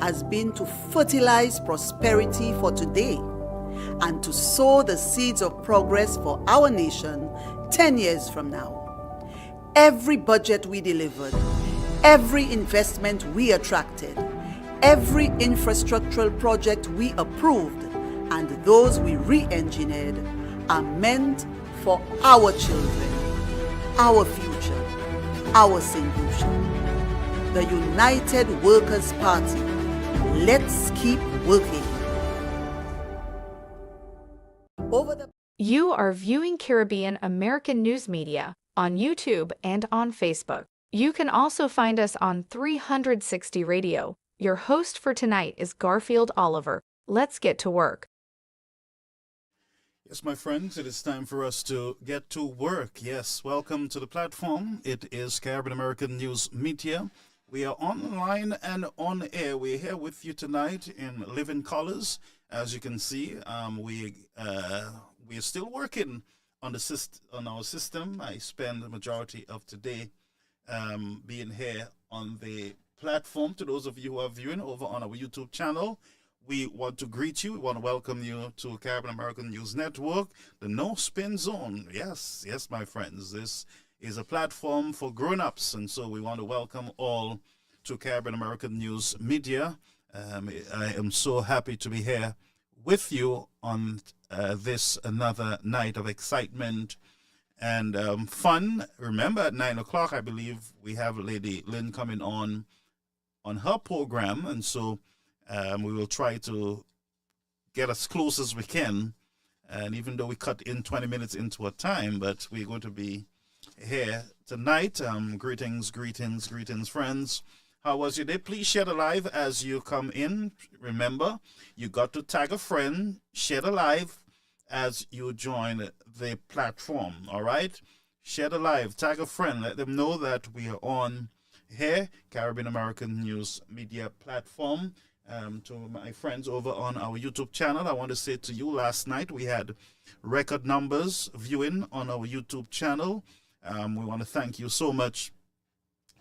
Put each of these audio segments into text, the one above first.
has been to fertilize prosperity for today and to sow the seeds of progress for our nation 10 years from now. Every budget we delivered, every investment we attracted, every infrastructural project we approved, and those we re-engineered are meant for our children, our future, our St. Lucia. The United Workers' Party. Let's keep working. You are viewing Caribbean American News Media on YouTube and on Facebook. You can also find us on 360 Radio. Your host for tonight is Garfield Oliver. Let's get to work. Yes, my friends, it is time for us to get to work. Yes, welcome to the platform. It is Caribbean American News Media. We are online and on air. We're here with you tonight in living colors. As you can see, we are still working on our system. I spend the majority of today being here on the platform. To those of you who are viewing over on our YouTube channel, we want to greet you. We want to welcome you to Caribbean American News Network, the No Spin Zone. Yes, my friends. This is a platform for grown-ups, and so we want to welcome all to Caribbean American News Media. I am so happy to be here with you on this another night of excitement and fun. Remember, at 9 o'clock, I believe, we have Lady Lynn coming on her program, and so we will try to get as close as we can. And even though we cut in 20 minutes into our time, but we're going to be here tonight. Greetings, friends. How was your day? Please share the live as you come in. Remember, you got to tag a friend, share the live as you join the platform. All right? Share the live, tag a friend, let them know that we are on here, Caribbean American News Media platform. To my friends over on our YouTube channel, I want to say to you, last night we had record numbers viewing on our YouTube channel. We want to thank you so much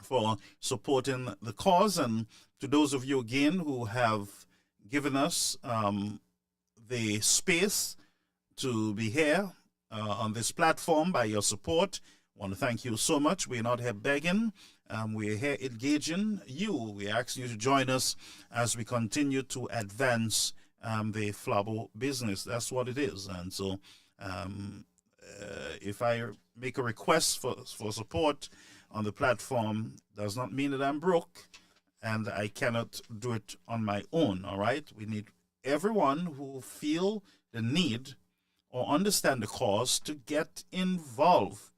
for supporting the cause, and to those of you again who have given us the space to be here on this platform by your support. I want to thank you so much. We're not here begging. We're here engaging you. We ask you to join us as we continue to advance the Flabo business. That's what it is. And so if I make a request for support on the platform, does not mean that I'm broke and I cannot do it on my own. All right. We need everyone who feel the need or understand the cause to get involved.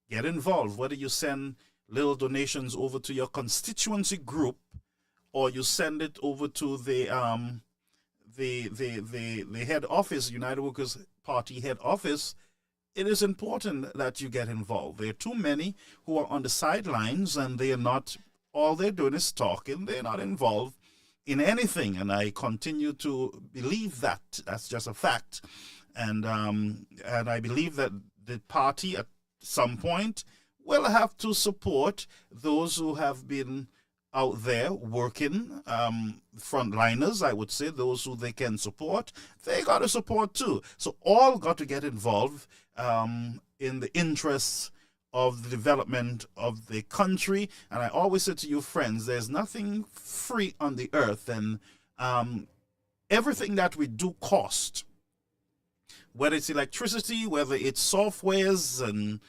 Get involved, whether you send little donations over to your constituency group or you send it over to the head office, United Workers Party head office. It is important that you get involved. There are too many who are on the sidelines and they are not, all they're doing is talking. They're not involved in anything. And I continue to believe that. That's just a fact. And I believe that the party at some point will have to support those who have been out there working, frontliners, I would say, those who they can support, they got to support too. So all got to get involved in the interests of the development of the country. And I always say to you, friends, there's nothing free on the earth, and everything that we do cost, whether it's electricity, whether it's softwares and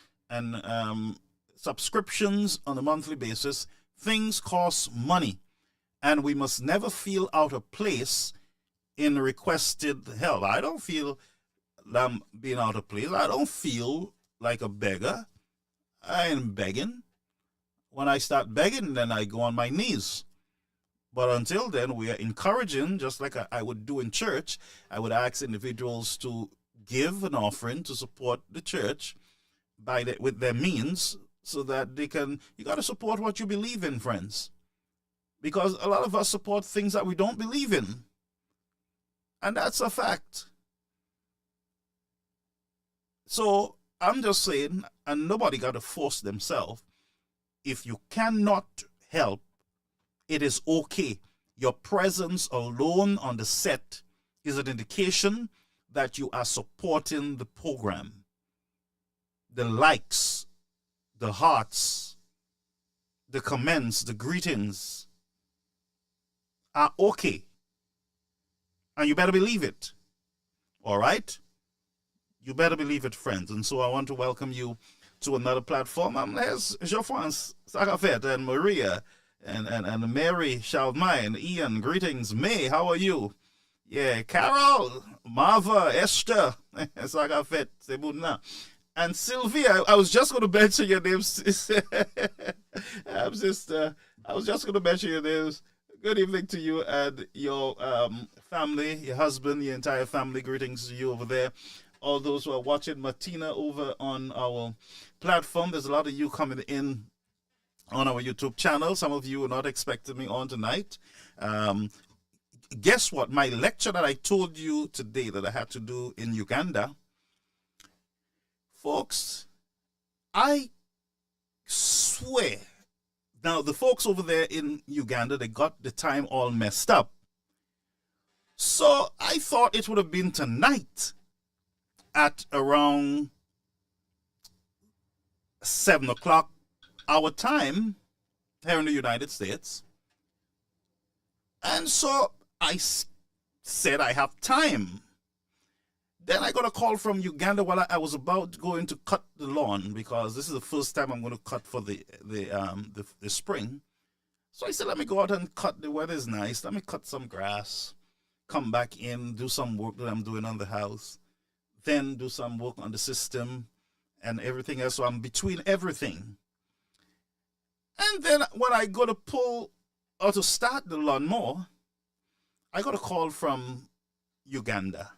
subscriptions on a monthly basis. Things cost money, and we must never feel out of place in requested help. I don't feel I'm being out of place. I don't feel like a beggar. I ain't begging. When I start begging, then I go on my knees. But until then, we are encouraging, just like I would do in church. I would ask individuals to give an offering to support the church with their means, so that they can. You got to support what you believe in, friends, because a lot of us support things that we don't believe in, and that's a fact. So I'm just saying, and nobody got to force themselves. If you cannot help, it is okay. Your presence alone on the set is an indication that you are supporting the program. The likes, the hearts, the comments, the greetings are okay. And you better believe it. All right? You better believe it, friends. And so I want to welcome you to another platform. There's Jean-Francois Sagafet and Maria and Mary Charlemagne. Ian, greetings. May, how are you? Yeah, Carol, Marva, Esther, Sagafet, Sebuna. And Sylvia, I was just going to mention your names. I was just going to mention your names. Good evening to you and your family, your husband, your entire family. Greetings to you over there. All those who are watching Martina over on our platform. There's a lot of you coming in on our YouTube channel. Some of you are not expecting me on tonight. Guess what? My lecture that I told you today that I had to do in Uganda, folks, I swear. Now, the folks over there in Uganda, they got the time all messed up. So I thought it would have been tonight at around 7 o'clock our time here in the United States. And so I said I have time. Then I got a call from Uganda while I was about going to cut the lawn, because this is the first time I'm going to cut for the spring. So I said, let me go out and cut. The weather is nice. Let me cut some grass, come back in, do some work that I'm doing on the house, then do some work on the system and everything else. So I'm between everything. And then when I go to pull or to start the lawnmower, I got a call from Uganda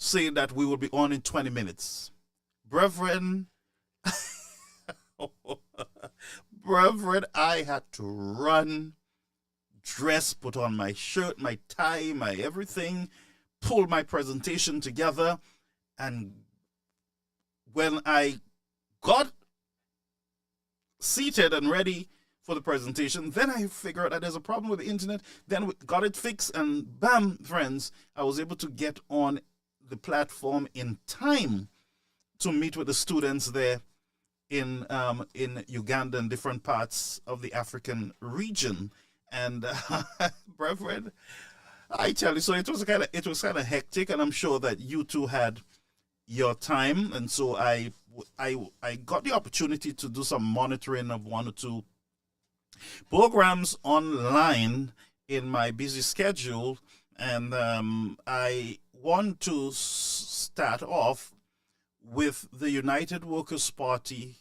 saying that we will be on in 20 minutes. Brethren, brethren, I had to run, dress, put on my shirt, my tie, my everything, pull my presentation together. And when I got seated and ready for the presentation, then I figured out that there's a problem with the internet. Then we got it fixed, and bam, friends, I was able to get on the platform in time to meet with the students there in Uganda and different parts of the African region. And brethren, I tell you, so it was kind of hectic, and I'm sure that you two had your time. And so I got the opportunity to do some monitoring of one or two programs online in my busy schedule. And I want to start off with the United Workers' Party.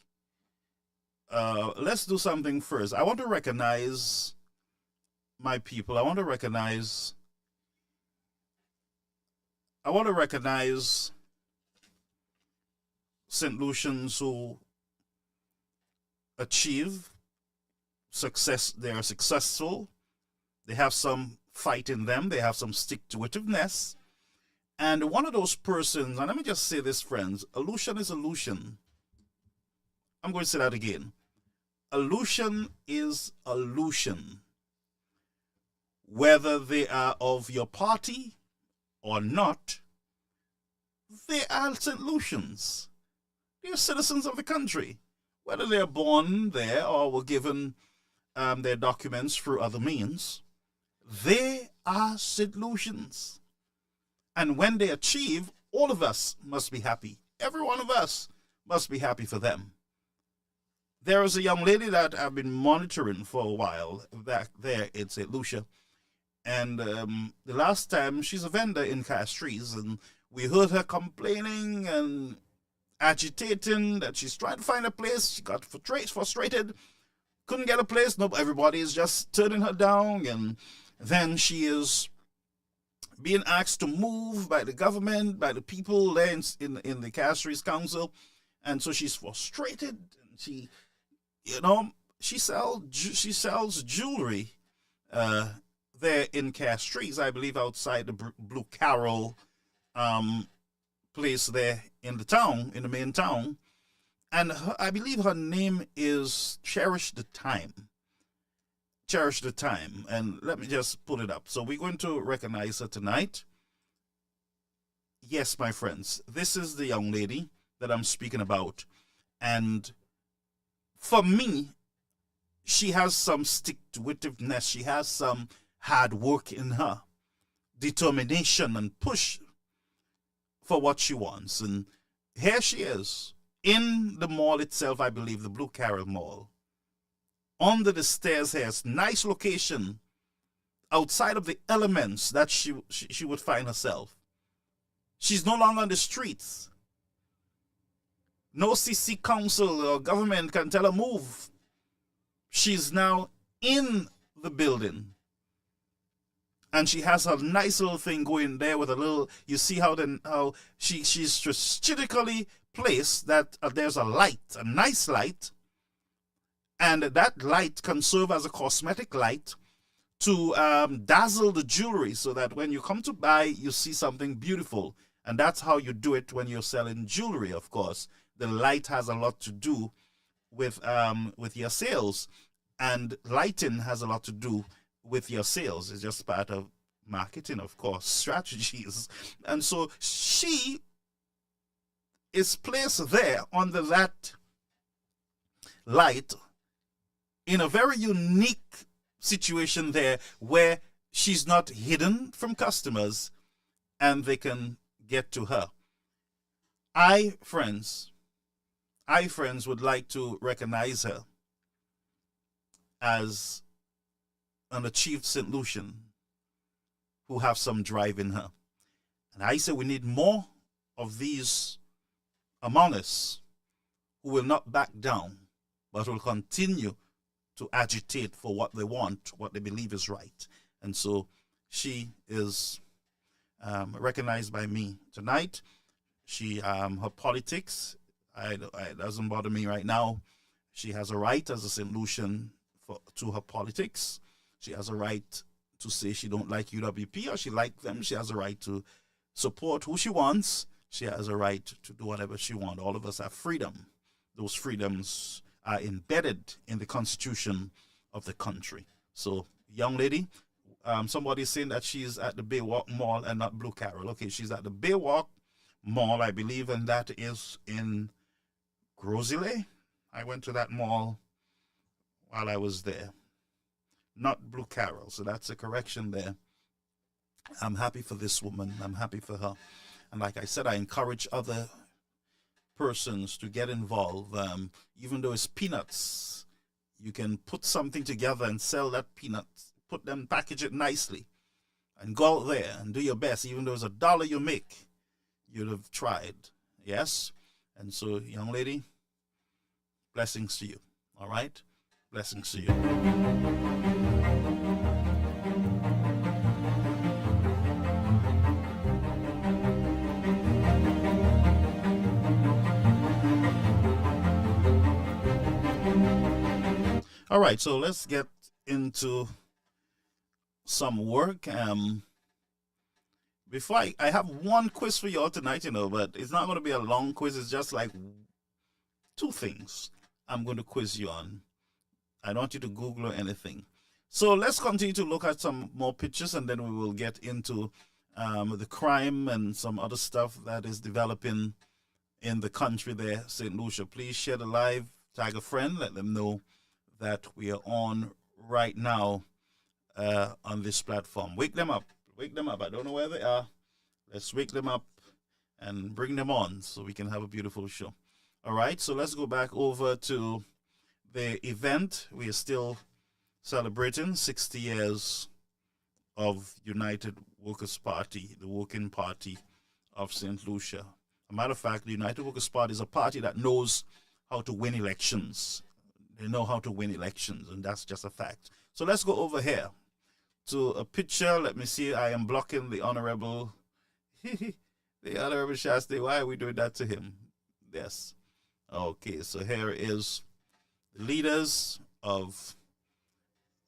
Let's do something first. I want to recognize my people. I want to recognize St. Lucians who achieve success. They are successful. They have some fight in them. They have some stick-to-itiveness. And one of those persons, and let me just say this, friends, a Lucian is a Lucian. I'm going to say that again. A Lucian is a Lucian. Whether they are of your party or not, they are St. Lucians. They are citizens of the country. Whether they are born there or were given their documents through other means, they are St. Lucians. And when they achieve, all of us must be happy. Every one of us must be happy for them. There is a young lady that I've been monitoring for a while back there in St. Lucia. And the last time, she's a vendor in Castries, and we heard her complaining and agitating that she's trying to find a place. She got frustrated, couldn't get a place. No, everybody is just turning her down. And then she is being asked to move by the government, by the people there in the Castries Council. And so she's frustrated. And she sells jewelry there in Castries, I believe outside the Blue Carol place there in the town, in the main town. And I believe her name is Cherish the Time. cherish the time. And let me just pull it up. So we're going to recognize her tonight. Yes, my friends, this is the young lady that I'm speaking about. And for me, she has some stick-to-itiveness. She has some hard work in her, determination and push for what she wants. And here she is in the mall itself, I believe, the Blue Carroll Mall. Under the stairs here, it's nice location outside of the elements that she would find herself. She's no longer on the streets. No CC council or government can tell her move. She's now in the building. And she has a nice little thing going there with a little, you see how she's strategically placed that there's a light, a nice light. And that light can serve as a cosmetic light to dazzle the jewelry so that when you come to buy, you see something beautiful. And that's how you do it when you're selling jewelry, of course. The light has a lot to do with your sales. And lighting has a lot to do with your sales. It's just part of marketing, of course, strategies. And so she is placed there under that light in a very unique situation there where she's not hidden from customers and they can get to her. I, friends, would like to recognize her as an achieved St. Lucian who have some drive in her. And I say we need more of these among us who will not back down, but will continue to agitate for what they want, what they believe is right. And so she is recognized by me tonight. She, her politics, it doesn't bother me right now. She has a right as a St. Lucian to her politics. She has a right to say she don't like UWP or she like them. She has a right to support who she wants. She has a right to do whatever she wants. All of us have freedom. Those freedoms are embedded in the constitution of the country. So, young lady, somebody's saying that she's at the Baywalk Mall and not Blue Carroll. Okay, she's at the Baywalk Mall, I believe, and that is in Grosile. I went to that mall while I was there. Not Blue Carroll, so that's a correction there. I'm happy for this woman. I'm happy for her. And like I said, I encourage other persons to get involved. Even though it's peanuts, you can put something together and sell that peanuts. Put them, package it nicely, and go out there and do your best. Even though it's $1 you make, you'd have tried. Yes? And so, young lady, blessings to you. All right? Blessings to you. All right, so let's get into some work. Before I have one quiz for you all tonight, but it's not going to be a long quiz. It's just like 2 things I'm going to quiz you on. I don't want you to Google or anything. So let's continue to look at some more pictures, and then we will get into the crime and some other stuff that is developing in the country there, St. Lucia. Please share the live, tag a friend, let them know that we are on right now on this platform. Wake them up. Wake them up. I don't know where they are. Let's wake them up and bring them on so we can have a beautiful show. All right, so let's go back over to the event. We are still celebrating 60 years of United Workers' Party, the Working Party of St. Lucia. As a matter of fact, the United Workers' Party is a party that knows how to win elections. They know how to win elections, and that's just a fact. So let's go over here to a picture. Let me see. I am blocking the Honorable, the Honorable Shasti. Why are we doing that to him? Yes. Okay, so here is the leaders of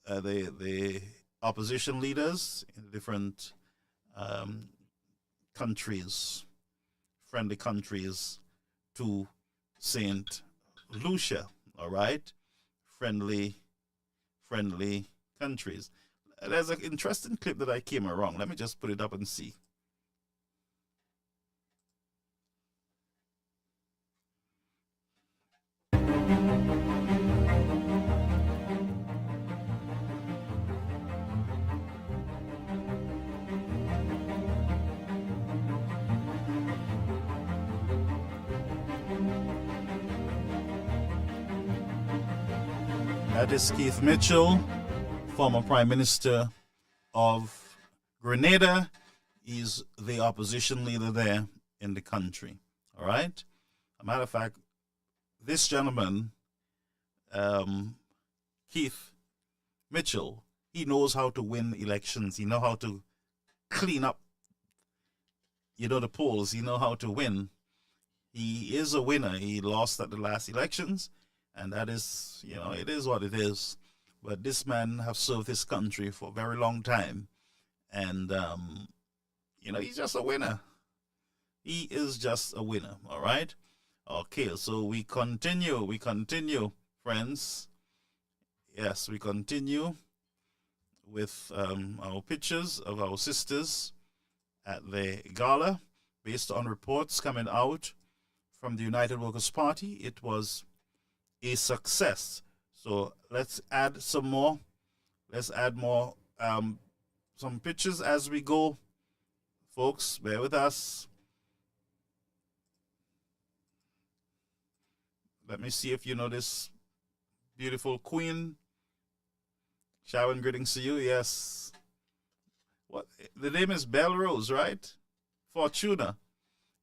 the opposition leaders in different countries, friendly countries to St. Lucia, all right? Friendly countries. There's an interesting clip that I came around. Let me just put it up and see. That is Keith Mitchell, former Prime Minister of Grenada. He's the opposition leader there in the country. All right? As a matter of fact, this gentleman, Keith Mitchell, he knows how to win elections. He knows how to clean up, the polls. He knows how to win. He is a winner. He lost at the last elections. And that is, it is what it is. But this man has served his country for a very long time. And, he's just a winner. He is just a winner, all right? Okay, so we continue, friends. Yes, we continue with our pictures of our sisters at the gala. Based on reports coming out from the United Workers' Party, it was a success. So let's add some more. Let's add more some pictures as we go. Folks, bear with us. Let me see if you know this beautiful queen. Sharon, greetings to you. Yes. What the name is Belle Rose, right? Fortuna.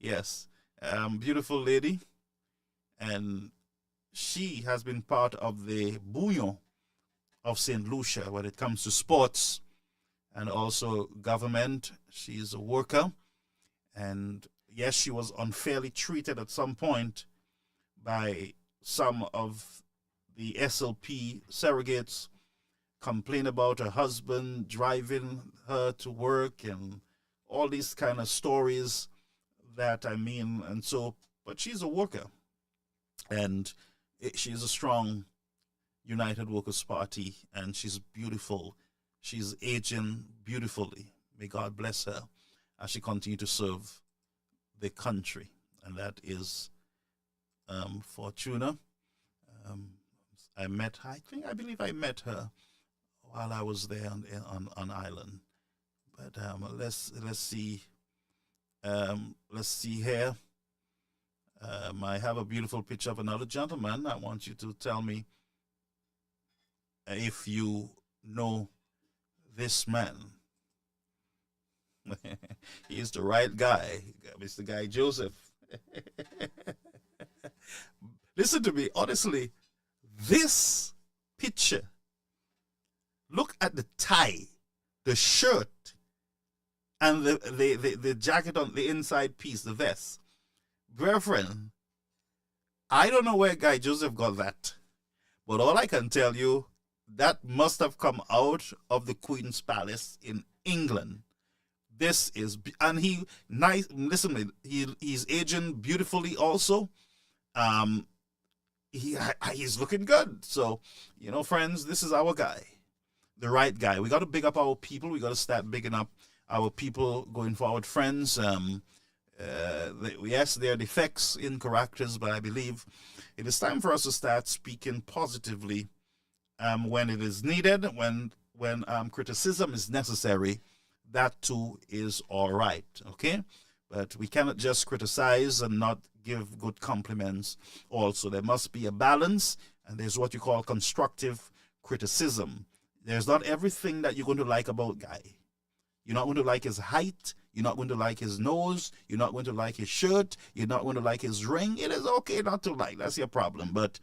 Yes. Beautiful lady. And she has been part of the bouillon of St. Lucia when it comes to sports and also government. She's a worker. And yes, she was unfairly treated at some point by some of the SLP surrogates. Complain about her husband driving her to work and all these kind of stories but she's a worker. And she's a strong United Workers' Party, and she's beautiful. She's aging beautifully. May God bless her as she continues to serve the country. And that is Fortuna. I believe I met her while I was there on island. But let's see. Let's see here. I have a beautiful picture of another gentleman. I want you to tell me if you know this man. He's the right guy, Mr. Guy Joseph. Listen to me, honestly, this picture, look at the tie, the shirt, and the jacket on the inside piece, the vest. Girlfriend, I don't know where Guy Joseph got that, but all I can tell you, that must have come out of the Queen's Palace in England. This is, and he nice. Listen, he's aging beautifully. Also, he's looking good. So, friends, this is our guy, the right guy. We got to big up our people. We got to start bigging up our people going forward, friends. Yes, there are defects in characters, but I believe it is time for us to start speaking positively when it is needed, when criticism is necessary. That too is all right, okay? But we cannot just criticize and not give good compliments also. There must be a balance, and there's what you call constructive criticism. There's not everything that you're going to like about Guy. You're not going to like his height. You're not going to like his nose. You're not going to like his shirt. You're not going to like his ring. It is okay not to like. That's your problem. But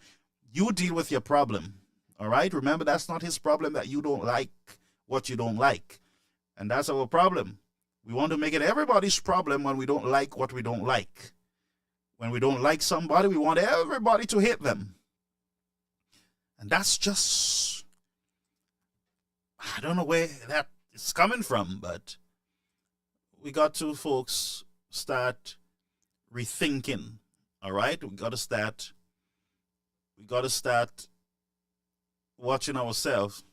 you deal with your problem, all right? Remember, that's not his problem that you don't like what you don't like. And that's our problem. We want to make it everybody's problem when we don't like what we don't like. When we don't like somebody, we want everybody to hate them. And that's just, I don't know where that is coming from, but we got to, folks, start rethinking. All right? We got to start watching ourselves.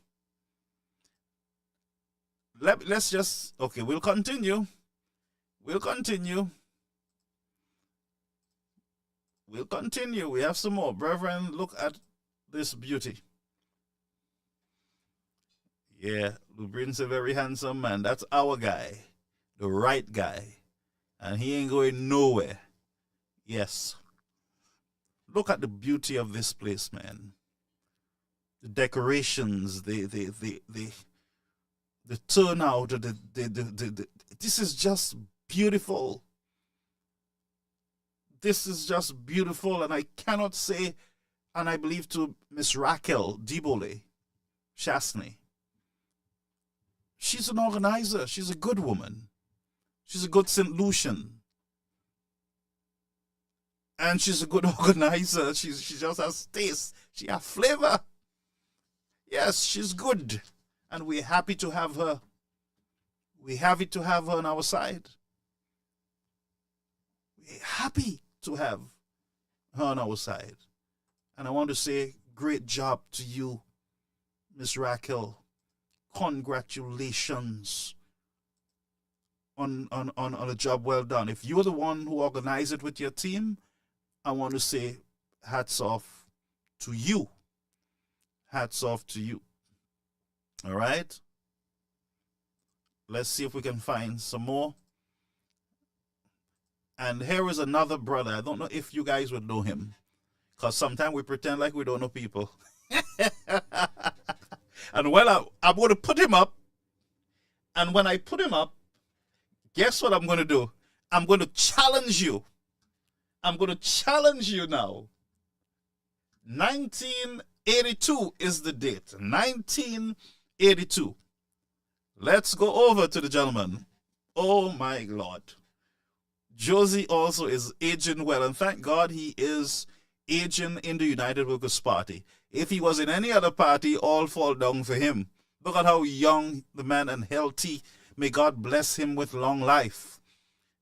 let's just, okay, we'll continue. We'll continue. We'll continue. We have some more. Brethren, look at this beauty. Yeah, Lubrin's a very handsome man. That's our guy. The right guy. And he ain't going nowhere. Yes. Look at the beauty of this place, man. The decorations, the turnout, this is just beautiful. This is just beautiful, and I cannot say, and I believe to Miss Raquel Dibole Chasney, she's an organizer. She's a good woman. She's a good St. Lucian. And she's a good organizer. She just has taste. She has flavor. Yes, she's good. And we're happy to have her. We're happy to have her on our side. We're happy to have her on our side. And I want to say, great job to you, Miss Raquel. Congratulations on a job well done. If you're the one who organized it with your team, I want to say hats off to you. Hats off to you. All right? Let's see if we can find some more. And here is another brother. I don't know if you guys would know him, because sometimes we pretend like we don't know people. And well, I'm going to put him up. And when I put him up, guess what I'm going to do? I'm going to challenge you. I'm going to challenge you now. 1982 is the date. 1982. Let's go over to the gentleman. Oh my Lord. Josie also is aging well, and thank God he is aging in the United Workers' Party. If he was in any other party, all fall down for him. Look at how young the man and healthy. May God bless him with long life.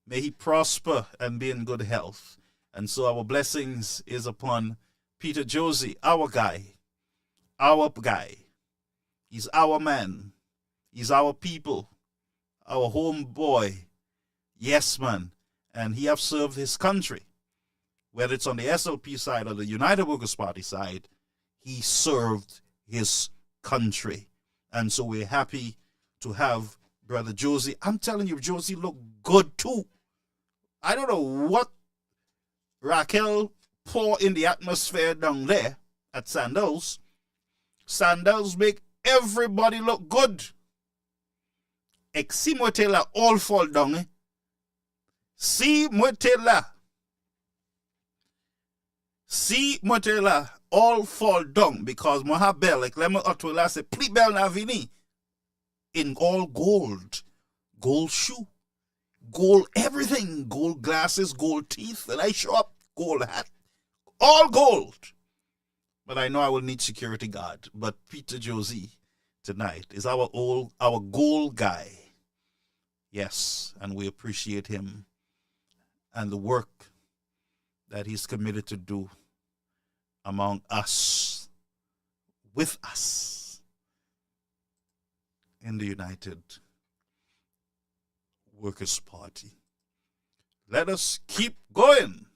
May he prosper and be in good health. And so our blessings is upon Peter Josie, our guy. Our guy. He's our man. He's our people. Our home boy. Yes, man. And he have served his country. Whether it's on the SLP side or the United Workers' Party side, he served his country. And so we're happy to have Brother Josie. I'm telling you, Josie look good too. I don't know what Raquel pour in the atmosphere down there at Sandals. Sandals make everybody look good. Exi Motela all fall down. Eh? Si Motela. Si Motela all fall down because Mohabel, like Lemon Otwela say, Pli Bel Navini in all gold. Gold shoe. Gold everything. Gold glasses, gold teeth. And I show up, gold hat. All gold. But I know I will need security guard. But Peter Josie tonight is our gold guy. Yes, and we appreciate him and the work that he's committed to do among us, with us, in the United Workers' Party. Let us keep going.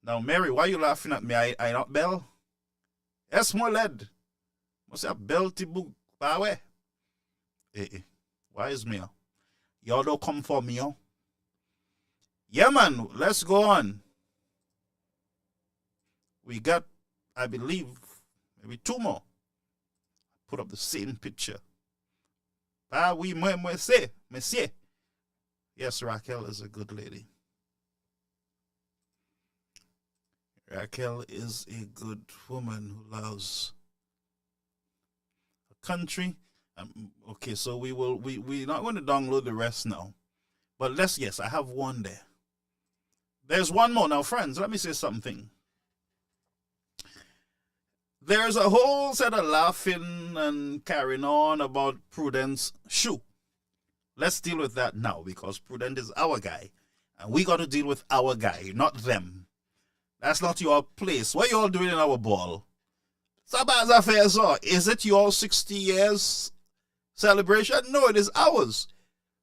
Now, Mary, why are you laughing at me? I not bell? Yes, more lead. Must have bell to book. Bawe. Why is me? Y'all don't come for me, oh? Yeah, man, let's go on. We got, I believe, maybe two more. Put up the same picture. Ah, oui, moi, say, monsieur. Yes, Raquel is a good lady. Raquel is a good woman who loves her country. Okay, so we're not going to download the rest now. But yes, I have one there. There's one more. Now, friends, let me say something. There's a whole set of laughing and carrying on about Prudence shoe. Let's deal with that now, because Prudence is our guy. And we got to deal with our guy, not them. That's not your place. What you all doing in our ball? Sabaz affairs are. Is it your 60 years celebration. No, it is ours.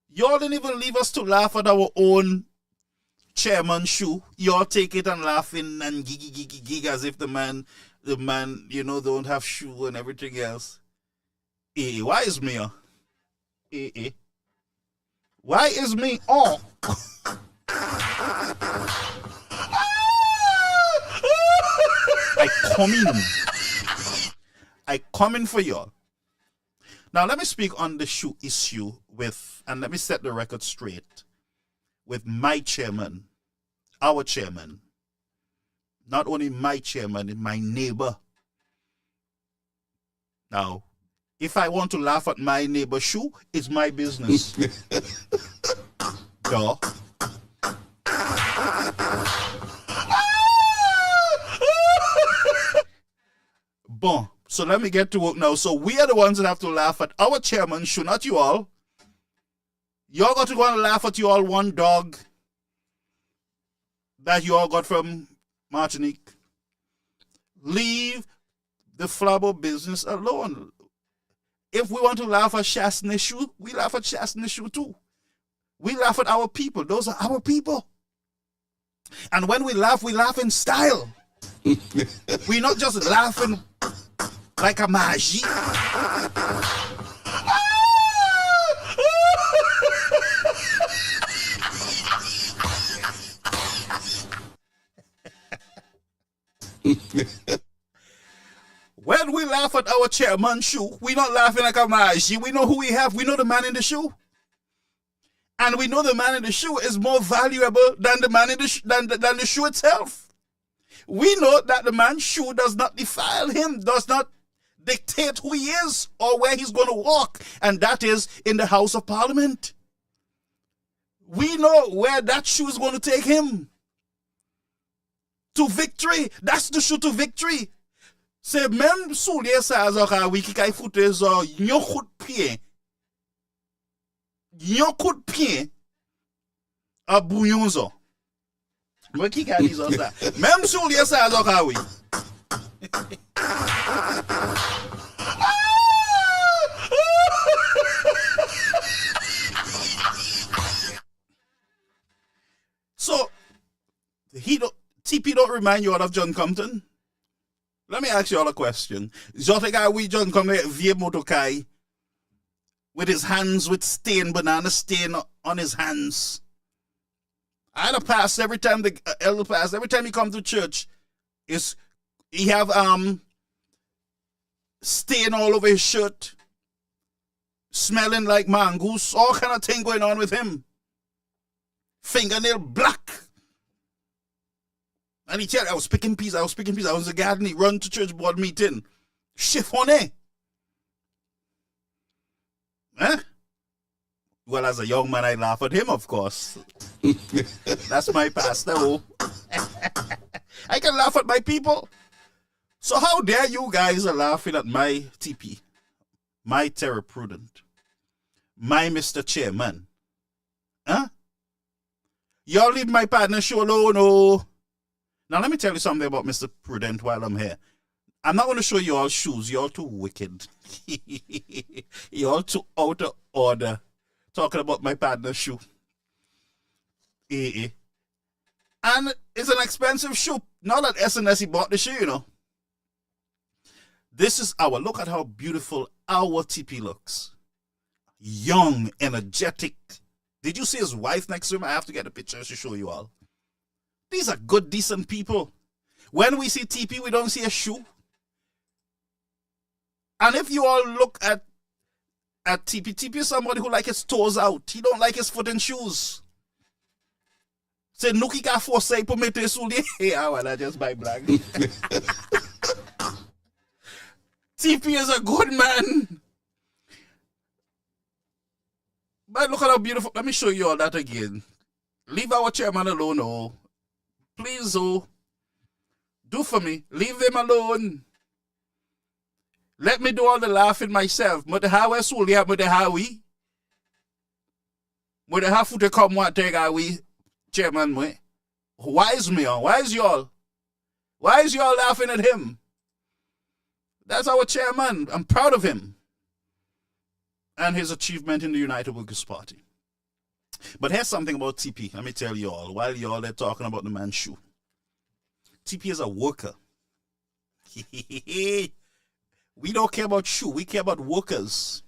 Y'all didn't even leave us to laugh at our own chairman shoe. Y'all take it and laughing and gig as if the man, don't have shoe and everything else. Why is me? Why is me? Oh. I come in for y'all. Now let me speak on the shoe issue and let me set the record straight with my chairman, our chairman. Not only my chairman, my neighbor. Now, if I want to laugh at my neighbor's shoe, it's my business. Duh. Bon, so let me get to work now. So we are the ones that have to laugh at our chairman shoe, not you all. Y'all got to go and laugh at you all one dog that you all got from Martinique. Leave the flabber business alone. If we want to laugh at Chasney shoe, we laugh at Chasney shoe too. We laugh at our people. Those are our people. And when we laugh in style. We're not just laughing like a magie. When we laugh at our chairman's shoe, we're not laughing like a magie. We know who we have. We know the man in the shoe. And we know the man in the shoe is more valuable than the man in the than the shoe itself. We know that the man's shoe does not defile him, does not dictate who he is or where he's going to walk, and that is in the House of Parliament. We know where that shoe is going to take him. To victory. That's the shoe to victory. C'est même sous les ça wiki kai foute zo yon coup de pied. Yon coup de pied à bouillon zo. Moi qui a dit ça. Même sous les ça zo oui. So TP don't remind you all of John Compton. Let me ask you all a question. John come via motokai with his hands with banana stain on his hands. I had a pass every time the elder pass, every time he come to church, he have stain all over his shirt, smelling like mongoose, all kind of thing going on with him. Fingernail black. And he tell I was picking peas, I was in the garden, he run to church board meeting. Chiffonné. Huh? Well, as a young man, I laugh at him, of course. That's my pastor. Oh. I can laugh at my people. So how dare you guys are laughing at my TP, my Terror Prudent, my Mr. Chairman? Huh? Y'all leave my partner show alone, oh. Now, let me tell you something about Mr. Prudent while I'm here. I'm not going to show you all shoes. You're all too wicked. You're all too out of order. Talking about my partner's shoe. And it's an expensive shoe. Not that SNS he bought the shoe, you know. This is look at how beautiful our TP looks. Young, energetic. Did you see his wife next to him? I have to get a picture to show you all. These are good, decent people. When we see TP, we don't see a shoe. And if you all look at TP is somebody who like his toes out. He don't like his foot in shoes. Say, Nuki ka force pour mettre souliers. Yeah, well, I just buy black. TP is a good man. But look at how beautiful. Let me show you all that again. Leave our chairman alone, oh. Please, oh. Do for me. Leave them alone. Let me do all the laughing myself. But the how is soul, yeah, but the how we. But the how to come what take we, chairman, me. Why is me on? Why is y'all? Why is y'all laughing at him? That's our chairman. I'm proud of him. and his achievement in the United Workers' Party. But here's something about TP. Let me tell you all, while y'all are talking about the man's shoe. TP is a worker. We don't care about shoe. We care about workers.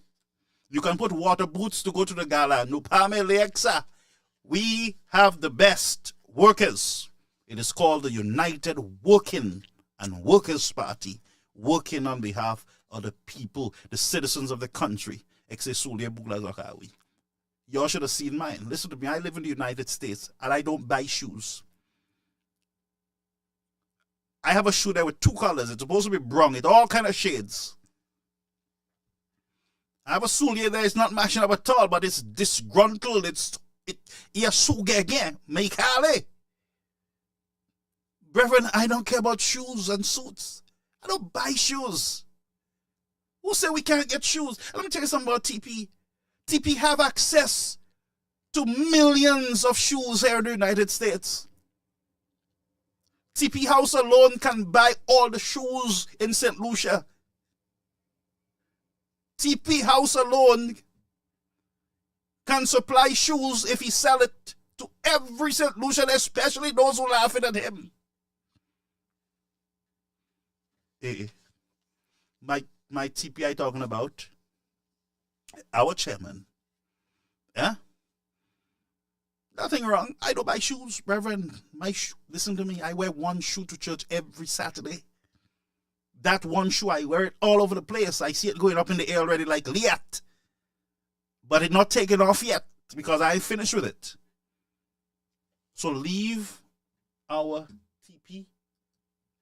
You can put water boots to go to the gala. No pame lexa. We have the best workers. It is called the United Working and Workers' Party, working on behalf of the people, the citizens of the country. Y'all should have seen mine. Listen to me. I live in the United States and I don't buy shoes. I have a shoe there with 2 colors. It's supposed to be brown. It's all kind of shades. I have a soulier there. It's not matching up at all, but it's disgruntled. It's so again. Make Harley. Brethren, I don't care about shoes and suits. I don't buy shoes. Who said we can't get shoes? Let me tell you something about TP. TP have access to millions of shoes here in the United States. TP House alone can buy all the shoes in St. Lucia. TP House alone can supply shoes if he sell it to every St. Lucian, especially those who are laughing at him. My TP I talking about, our chairman. Yeah? Nothing wrong. I don't buy shoes, Reverend. Listen to me. I wear one shoe to church every Saturday. That one shoe, I wear it all over the place. I see it going up in the air already like Liat. But it's not taken off yet because I ain't finished with it. So leave our TP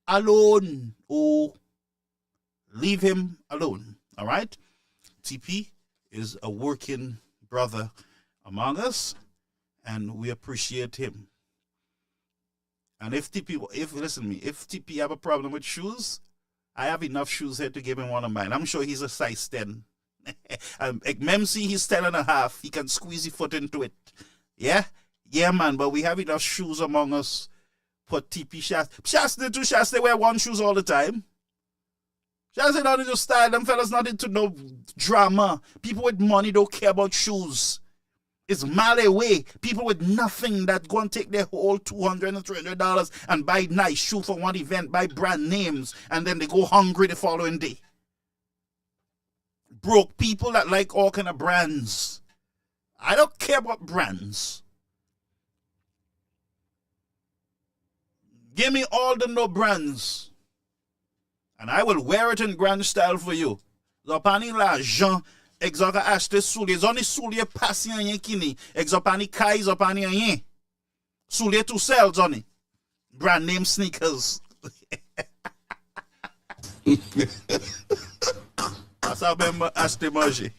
alone. Oh, leave him alone. All right? TP is a working brother among us, and we appreciate him. And if TP have a problem with shoes, I have enough shoes here to give him one of mine. I'm sure he's a size 10. Memsi, he's 10.5. He can squeeze his foot into it. Yeah? Yeah, man, but we have enough shoes among us. Put TP Shasta. They wear one shoes all the time. Shasta not into style. Them fellas not into no drama. People with money don't care about shoes. It's Malay way. People with nothing that go and take their whole $200 and $300 and buy nice shoes for one event, buy brand names, and then they go hungry the following day. Broke people that like all kind of brands. I don't care about brands. Give me all the no brands, and I will wear it in grand style for you. Zopani l'argent. Exoka acheter soulier. Zoni soulier passi an yen kini. Exopani kai zopani an yen. Soulier tout seul zoni. Brand name sneakers. Asa même acheter manger.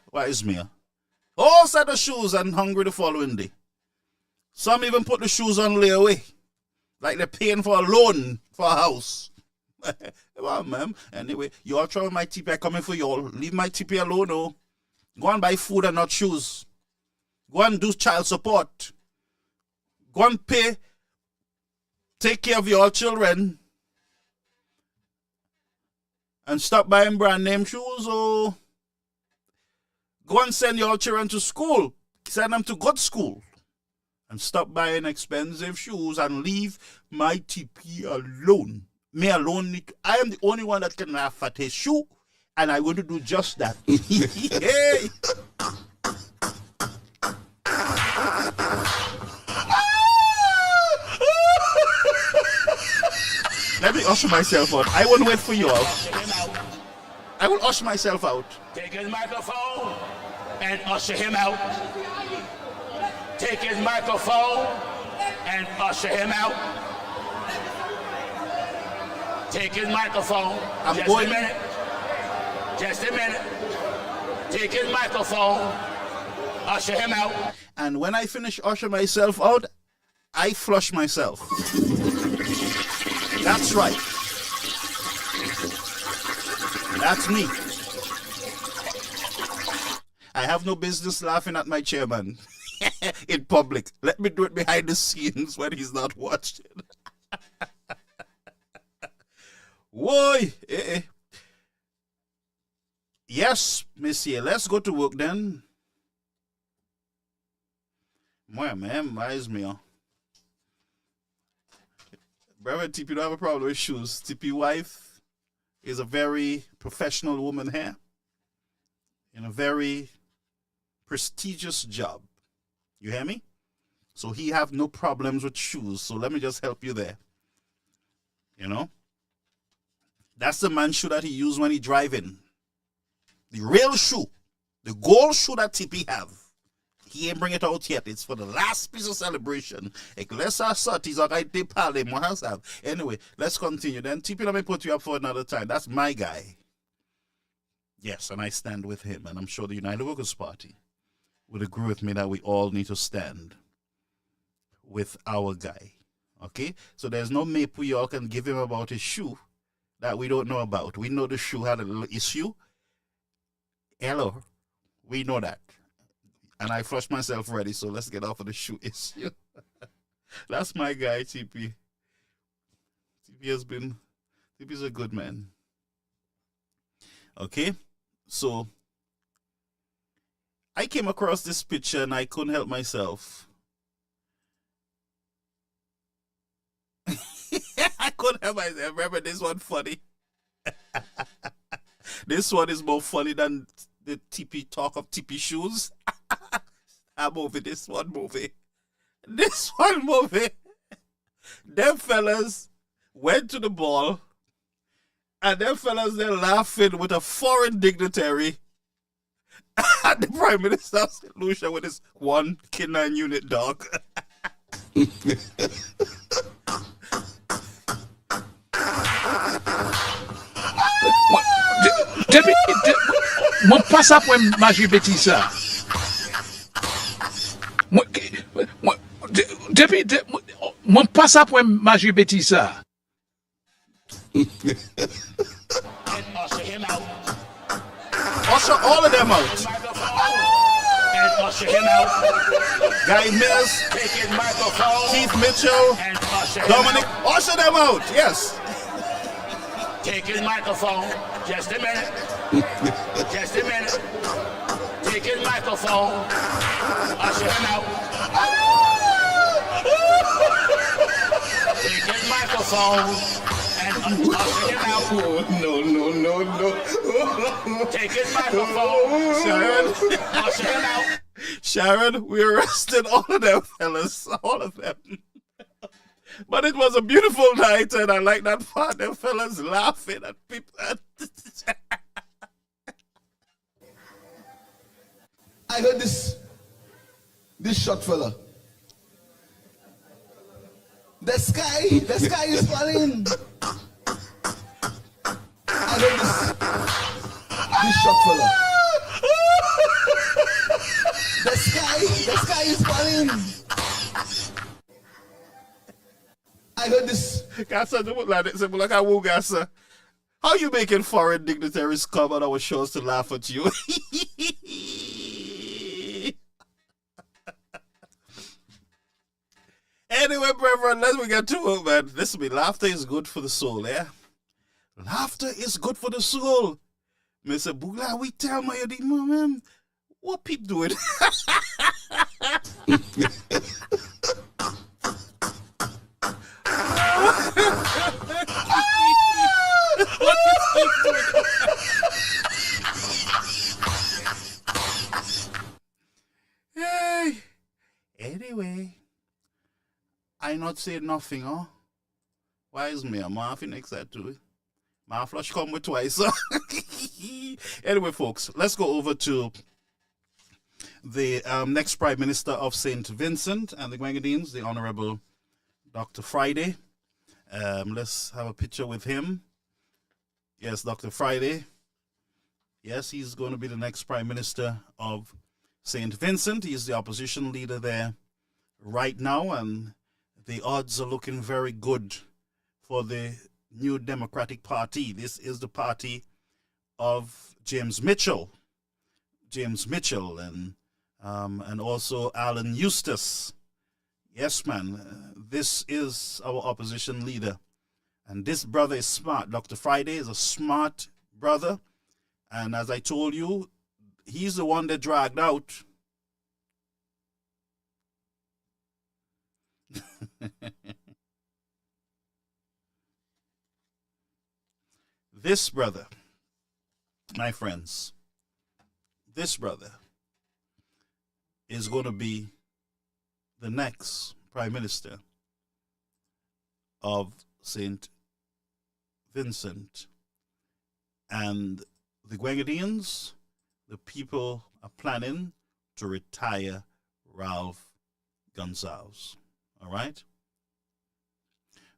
What is me? All set of shoes and hungry the following day. Some even put the shoes on layaway. Like they're paying for a loan for a house. Well, ma'am. Anyway, you all try my TP coming for you all. Leave my TP alone, oh. Go and buy food and not shoes. Go and do child support. Go and pay. Take care of your children. And stop buying brand name shoes, oh. Go and send your children to school. Send them to good school. And stop buying expensive shoes and leave my TP alone. Me alone. I am the only one that can afford his shoe. And I'm going to do just that. Hey! Let me usher myself out. I won't wait for you all. I will usher myself out. Take his microphone and usher him out. Take his microphone and usher him out. Take his microphone. I'm going. Just a minute. Take his microphone. Usher him out. And when I finish usher myself out, I flush myself. That's right. That's me. I have no business laughing at my chairman. in public. Let me do it behind the scenes when he's not watching. Whoa! Yes, monsieur. Let's go to work then. Moi, man, wise me. Brother TP don't have a problem with shoes. TP wife is a very professional woman here in a very prestigious job. You hear me? So he have no problems with shoes. So let me just help you there. You know? That's the man shoe that he used when he driving. The real shoe. The gold shoe that TP have. He ain't bring it out yet. It's for the last piece of celebration. Anyway, let's continue. Then TP, let me put you up for another time. That's my guy. Yes, and I stand with him. And I'm sure the United Workers' Party would agree with me that we all need to stand with our guy. Okay? So there's no maple y'all can give him about his shoe that we don't know about. We know the shoe had a little issue. Hello. We know that. And I flushed myself ready, so let's get off of the shoe issue. That's my guy, TP. TP's a good man. Okay? So, I came across this picture and I couldn't help myself. I couldn't help myself. Remember this one funny? This one is more funny than the TP talk of TP shoes. This one movie. Them fellas went to the ball and them fellas they're laughing with a foreign dignitary at the Prime Minister of St. Lucia with his one K9 unit dog. Mon passe après Magie Bétissa. Mon passe après Magie Bétissa. And usher him out. Usher all of them out. And usher him out. Guy Mills, Take his microphone. Keith Mitchell, And usher him Dominic, out. usher them out. Yes. Take his microphone. Just a minute. Just a minute. Take his microphone. Usher him out. Take his microphone and usher him out. No. Take his microphone. Sharon, Usher him out. Sharon, we arrested all of them fellas. All of them. But it was a beautiful night, and I like that part. The fellas laughing at people. I heard this short fella. The sky is falling. I heard this short fella. The sky is falling. I heard this. How you making foreign dignitaries come on our shows to laugh at you? Anyway, brethren, let's get to it, man. Listen to me, laughter is good for the soul, yeah? Laughter is good for the soul. Mr. Bugla, we tell my man, what people doing? What is he doing? Hey. Anyway, I not say nothing, huh? Why is me? I'm laughing next that to it. My flush come with twice. Anyway, folks, let's go over to the next Prime Minister of St. Vincent and the Grenadines, the Honorable Dr. Friday. Let's have a picture with him. Yes, Dr. Friday. Yes, he's going to be the next Prime Minister of St. Vincent. He's the opposition leader there right now, and the odds are looking very good for the New Democratic Party. This is the party of James Mitchell. And and also Alan Eustace. Yes, man, this is our opposition leader. And this brother is smart. Dr. Friday is a smart brother. And as I told you, he's the one that dragged out this brother, my friends, this brother is going to be the next Prime Minister of St. Vincent. And the Grenadines, the people are planning to retire Ralph Gonsalves. All right?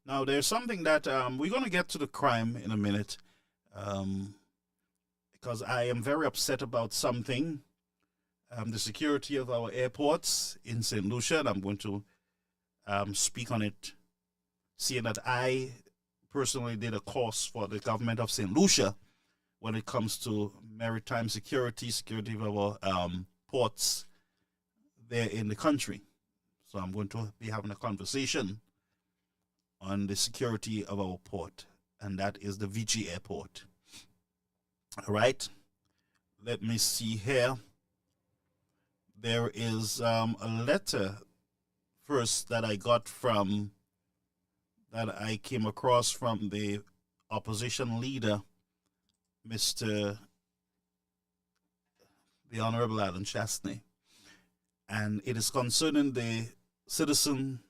Now, there's something that we're going to get to the crime in a minute, because I am very upset about something. The security of our airports in St. Lucia, and I'm going to speak on it, seeing that I personally did a course for the government of St. Lucia when it comes to maritime security of our ports there in the country. So I'm going to be having a conversation on the security of our port, and that is the VG Airport. All right. Let me see here. There is a letter first that I got from, that I came across from the opposition leader, the Honorable Alan Chastney. And it is concerning the Citizen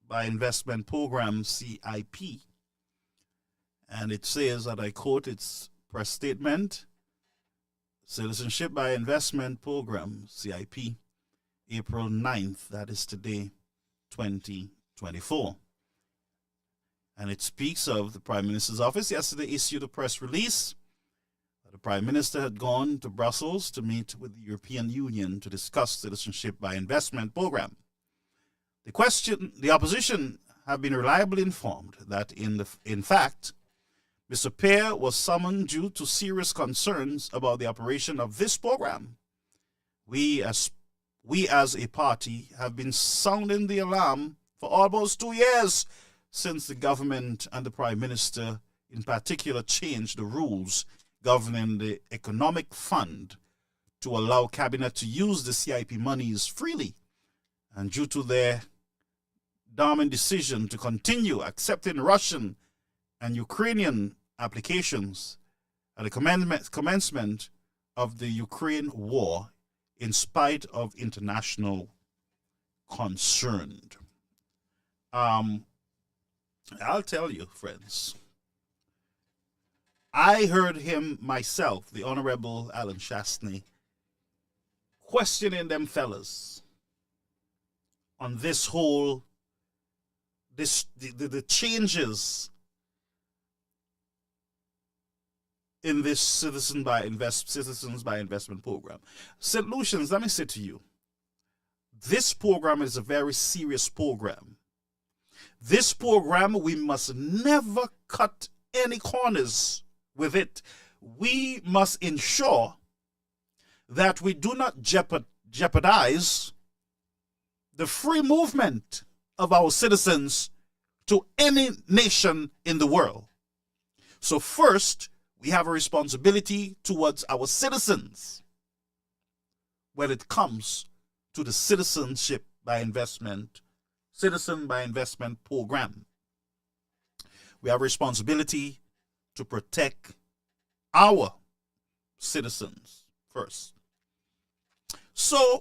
by Investment Program, CIP. And it says that, I quote its press statement, Citizenship by Investment Program, CIP, April 9th, that is today, 2024. And it speaks of the Prime Minister's office yesterday issued a press release that the Prime Minister had gone to Brussels to meet with the European Union to discuss Citizenship by Investment Program. The opposition have been reliably informed that in fact, Mr. Pear was summoned due to serious concerns about the operation of this program. We as a party have been sounding the alarm for almost 2 years since the government and the Prime Minister in particular changed the rules governing the Economic Fund to allow Cabinet to use the CIP monies freely. And due to their damning decision to continue accepting Russian and Ukrainian applications at the commencement of the Ukraine war, in spite of international concern. I'll tell you, friends, I heard him myself, the Honorable Alan Chastney, questioning them fellas on this whole, the changes in this Citizens by Investment Program. St. Lucians, let me say to you, this program is a very serious program. This program, we must never cut any corners with it. We must ensure that we do not jeopardize the free movement of our citizens to any nation in the world. So first, we have a responsibility towards our citizens when it comes to the Citizen by Investment Program. We have a responsibility to protect our citizens first. So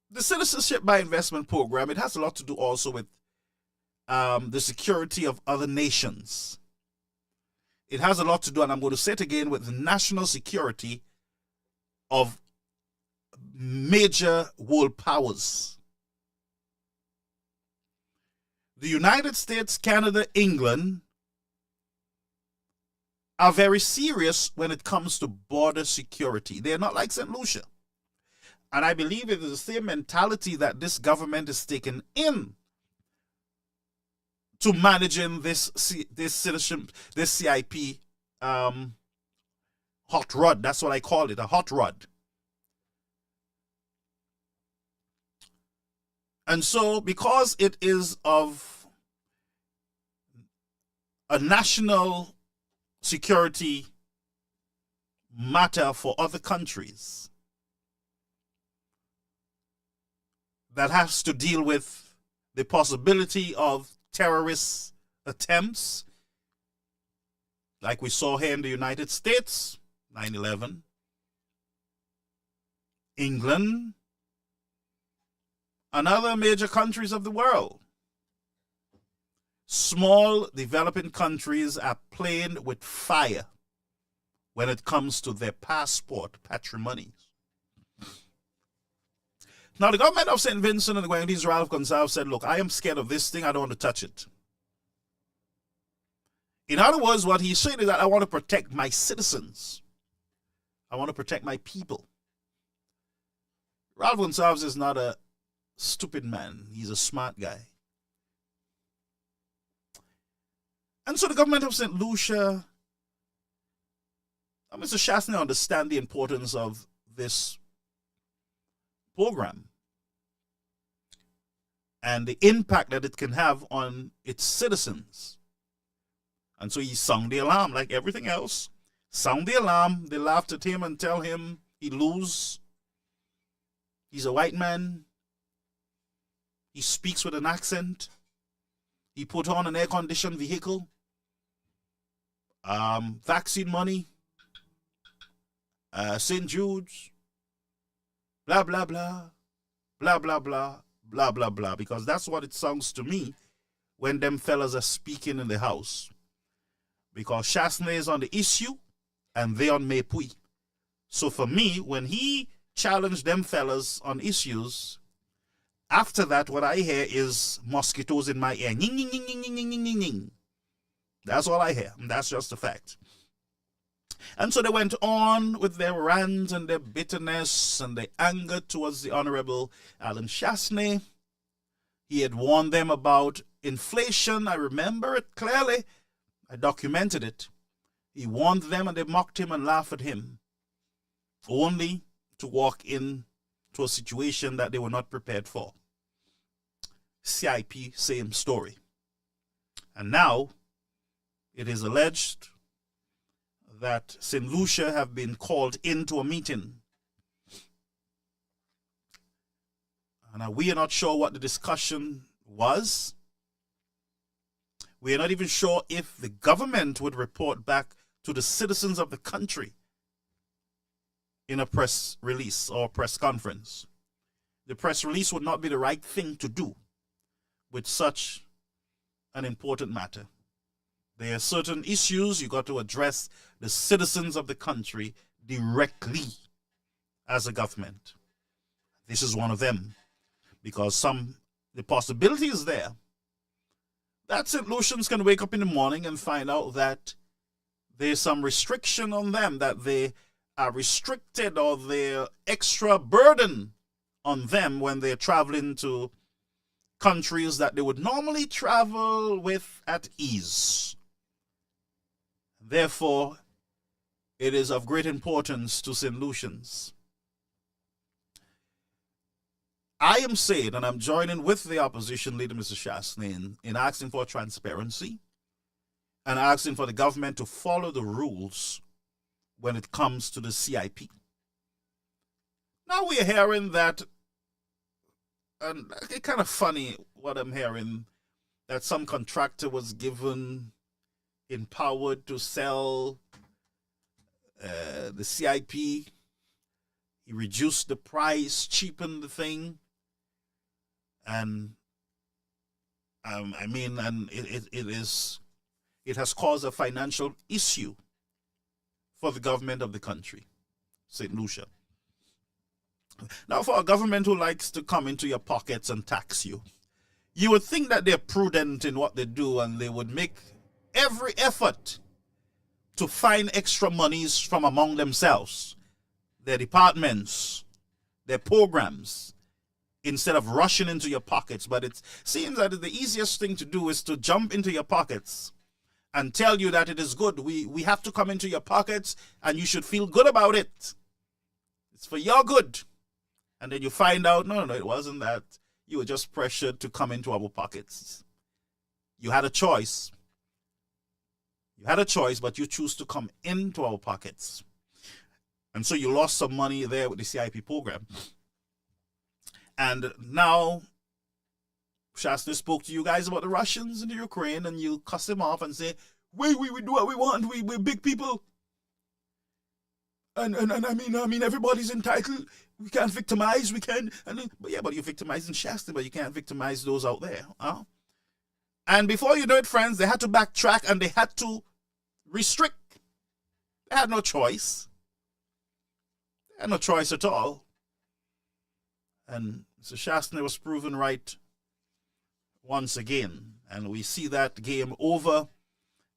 the Citizenship by Investment Program, it has a lot to do also with the security of other nations. It has a lot to do, and I'm going to say it again, with the national security of major world powers. The United States, Canada, England are very serious when it comes to border security. They're not like St. Lucia. And I believe it is the same mentality that this government is taking in to managing this CIP hot rod. That's what I call it, a hot rod. And so, because it is of a national security matter for other countries that has to deal with the possibility of terrorist attempts, like we saw here in the United States, 9/11, England, and other major countries of the world. Small developing countries are playing with fire when it comes to their passport patrimony. Now, the government of St. Vincent and the Grenadines, Ralph Gonsalves, said, look, I am scared of this thing. I don't want to touch it. In other words, what he's saying is that I want to protect my citizens. I want to protect my people. Ralph Gonsalves is not a stupid man. He's a smart guy. And so the government of St. Lucia, Mr. Shastney understand the importance of this program and the impact that it can have on its citizens. And so he sound the alarm like everything else. Sound the alarm. They laughed at him and tell him he lose. He's a white man. He speaks with an accent. He put on an air-conditioned vehicle. Vaccine money. St. Jude's. Blah, blah, blah. Blah, blah, blah. Blah, blah, blah. Because that's what it sounds to me when them fellas are speaking in the house. Because Shastney is on the issue and they on Mepui. So for me, when he challenged them fellas on issues, after that, what I hear is mosquitoes in my ear. Ning, ning, ning, ning, ning, ning, ning, ning, ning. That's all I hear. And that's just a fact. And so they went on with their rant and their bitterness and their anger towards the Honorable Alan Shastney. He had warned them about inflation. I remember it clearly. I documented it. He warned them and they mocked him and laughed at him, only to walk into a situation that they were not prepared for. CIP, same story. And now it is alleged that St. Lucia have been called into a meeting. And we are not sure what the discussion was. We are not even sure if the government would report back to the citizens of the country in a press release or press conference. The press release would not be the right thing to do with such an important matter. There are certain issues you got to address the citizens of the country directly as a government. This is one of them, because the possibility is there that St. Lucians can wake up in the morning and find out that there's some restriction on them, that they are restricted or they're extra burden on them when they're traveling to countries that they would normally travel with at ease. Therefore, it is of great importance to St. Lucians. I am saying, and I'm joining with the opposition leader, Mr. Shastney, in asking for transparency and asking for the government to follow the rules when it comes to the CIP. Now we're hearing that, and it's kind of funny what I'm hearing, that some contractor was given, empowered to sell the CIP. He reduced the price, cheapened the thing. And it has caused a financial issue for the government of the country, St. Lucia. Now, for a government who likes to come into your pockets and tax you, you would think that they're prudent in what they do and they would make every effort to find extra monies from among themselves, their departments, their programs, instead of rushing into your pockets. But it seems that the easiest thing to do is to jump into your pockets and tell you that it is good. We have to come into your pockets and you should feel good about it. It's for your good. And then you find out, no, it wasn't that. you were just pressured to come into our pockets. You had a choice. You had a choice, but you choose to come into our pockets. And so you lost some money there with the CIP program. And now Shasta spoke to you guys about the Russians and the Ukraine, and you cuss them off and say, we do what we want, we're big people. And I mean everybody's entitled. We can't victimize, we can. But you're victimizing Shasta, but you can't victimize those out there. Huh? And before you know it, friends, they had to backtrack and they had to restrict. They had no choice. They had no choice at all. And Mr. Shasta was proven right once again. And we see that game over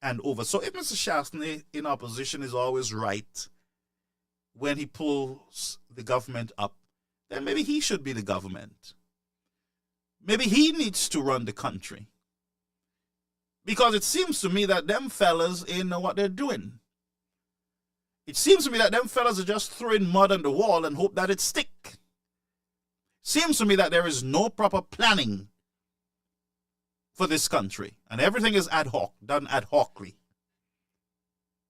and over. So if Mr. Shasta in opposition is always right when he pulls the government up, then maybe he should be the government. Maybe he needs to run the country. Because it seems to me that them fellas ain't know what they're doing. It seems to me that them fellas are just throwing mud on the wall and hope that it stick. Seems to me that there is no proper planning for this country. And everything is ad hoc, done ad hocly.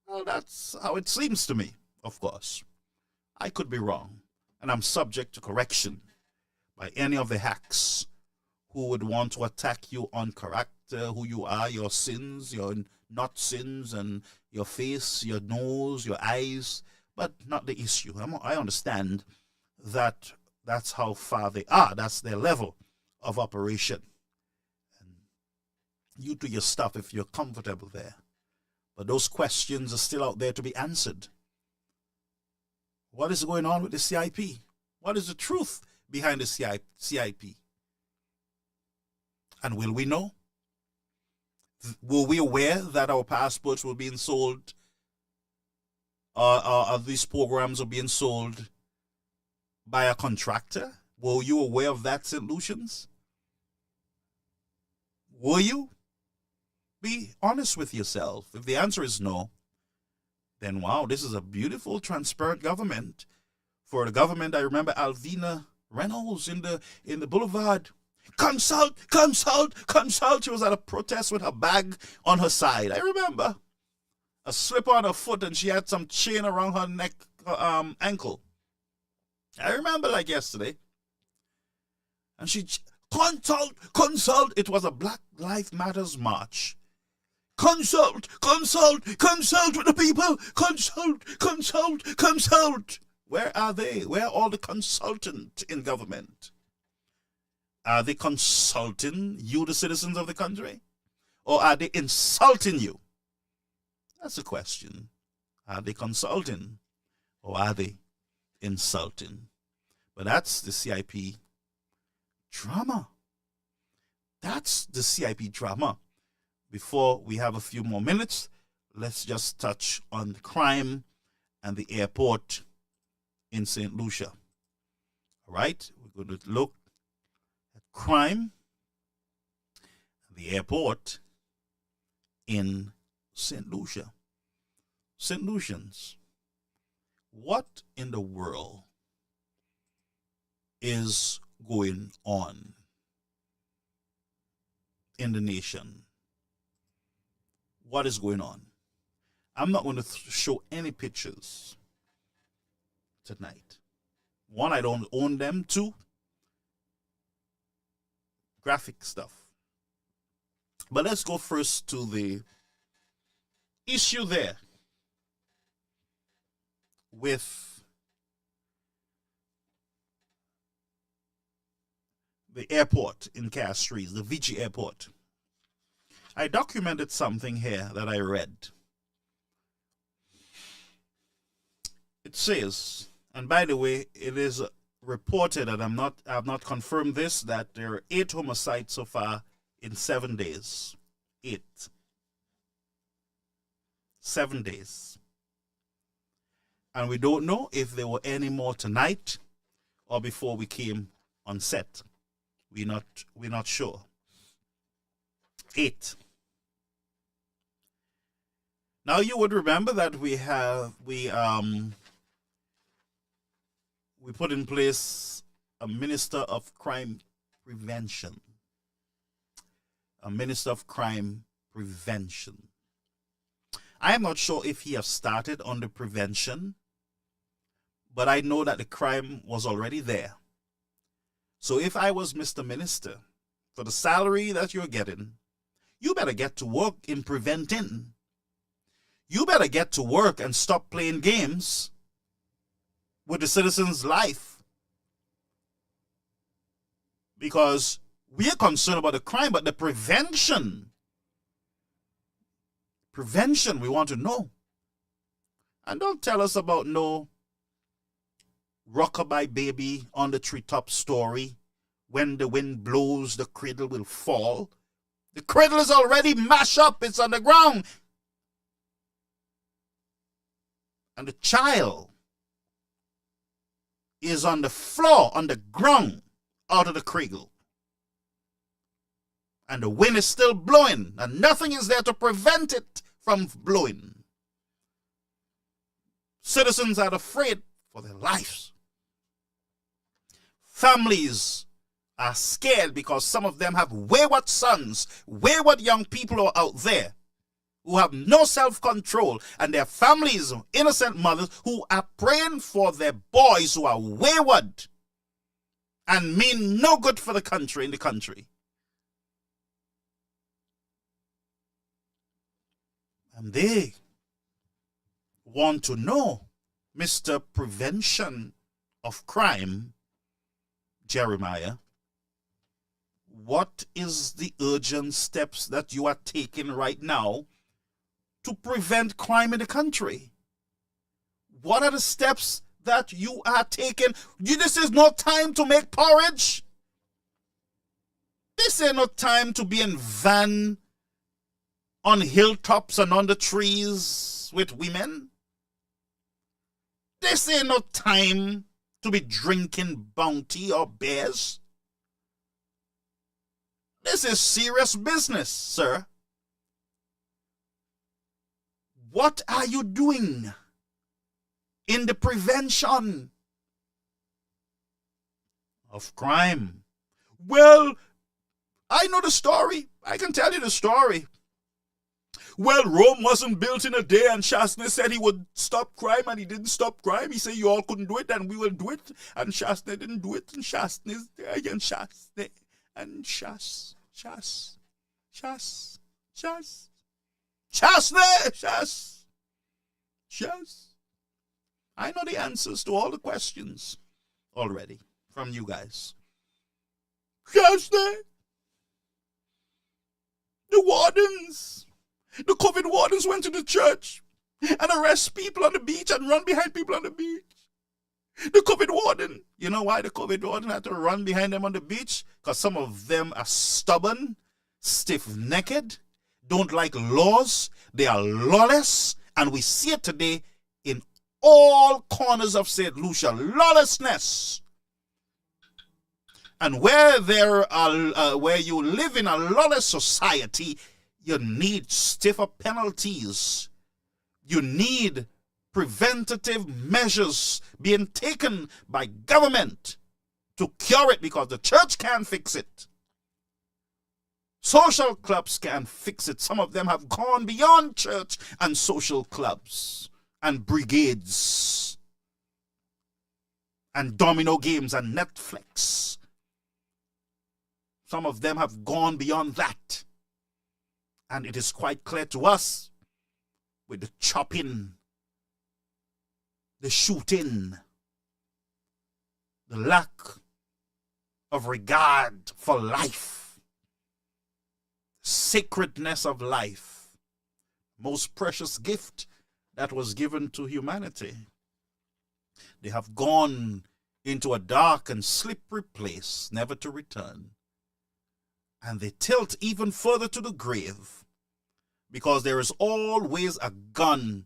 Well, that's how it seems to me, of course. I could be wrong. And I'm subject to correction by any of the hacks who would want to attack you on character, who you are, your sins, your not sins, and your face, your nose, your eyes, but not the issue. I understand that that's how far they are. That's their level of operation. And you do your stuff if you're comfortable there. But those questions are still out there to be answered. What is going on with the CIP? What is the truth behind the CIP? And will we know? Were we aware that our passports were being sold, or these programs are being sold by a contractor? Were you aware of that, St. Lucians? Were you? Be honest with yourself. If the answer is no, then wow, this is a beautiful, transparent government. For the government, I remember Alvina Reynolds in the boulevard. Consult. She was at a protest with her bag on her side. I remember. A slipper on her foot, and she had some chain around her neck, ankle. I remember like yesterday. And she, consult. It was a Black Lives Matters march. Consult with the people. Consult. Where are they? Where are all the consultants in government? Are they consulting you, the citizens of the country? Or are they insulting you? That's the question. Are they consulting? Or are they insulting? But that's the CIP drama. That's the CIP drama. Before we have a few more minutes, let's just touch on the crime and the airport in St. Lucia. All right, we're going to look at crime and the airport in St. Lucia. St. Lucians, what in the world is going on in the nation? What is going on? I'm not going to show any pictures tonight. One, I don't own them. Two, graphic stuff. But let's go first to the issue there with the airport in Castries, the VG airport. I documented something here that I read. It says, and by the way, it is reported, and I have not confirmed this, that there are 8 homicides so far in 7 days. 8. 7 days. And we don't know if there were any more tonight or before we came on set. We're not sure. 8. Now you would remember that we put in place a minister of crime prevention. A minister of crime prevention. I am not sure if he has started on the prevention, but I know that the crime was already there. So if I was Mr. Minister, for the salary that you're getting, you better get to work in preventing. You better get to work and stop playing games with the citizens' life. Because we are concerned about the crime, but the prevention we want to know. And don't tell us about no rockabye baby on the treetop story. When the wind blows, the cradle will fall. The cradle is already mashed up. It's on the ground. And the child is on the floor, on the ground, out of the cradle. And the wind is still blowing, and nothing is there to prevent it from blowing. Citizens are afraid for their lives. Families are scared because some of them have wayward sons, wayward young people are out there who have no self-control, and their families, innocent mothers, who are praying for their boys who are wayward and mean no good for the country, in the country. And they want to know, Mr. Prevention of Crime, Jeremiah, what is the urgent steps that you are taking right now to prevent crime in the country? What are the steps that you are taking? This is no time to make porridge. This ain't no time to be in van on hilltops and under trees with women. This ain't no time to be drinking Bounty or beers. This is serious business, sir. What are you doing in the prevention of crime? Well, I know the story. I can tell you the story. Well, Rome wasn't built in a day, and Shastner said he would stop crime, and he didn't stop crime. He said you all couldn't do it, and we will do it. And Shastner didn't do it, and Shastner's there again. Shastner and Shastner. I know the answers to all the questions already from you guys. Shastner. The wardens. The COVID wardens went to the church and arrest people on the beach and run behind people on the beach. The COVID warden. You know why the COVID warden had to run behind them on the beach? Because some of them are stubborn, stiff-necked, don't like laws. They are lawless. And we see it today in all corners of St. Lucia. Lawlessness. And where where you live in a lawless society, you need stiffer penalties. You need preventative measures being taken by government to cure it, because the church can't fix it. Social clubs can't fix it. Some of them have gone beyond church and social clubs and brigades and domino games and Netflix. Some of them have gone beyond that. And it is quite clear to us with the chopping, the shooting, the lack of regard for life, sacredness of life, most precious gift that was given to humanity. They have gone into a dark and slippery place, never to return. And they tilt even further to the grave, because there is always a gun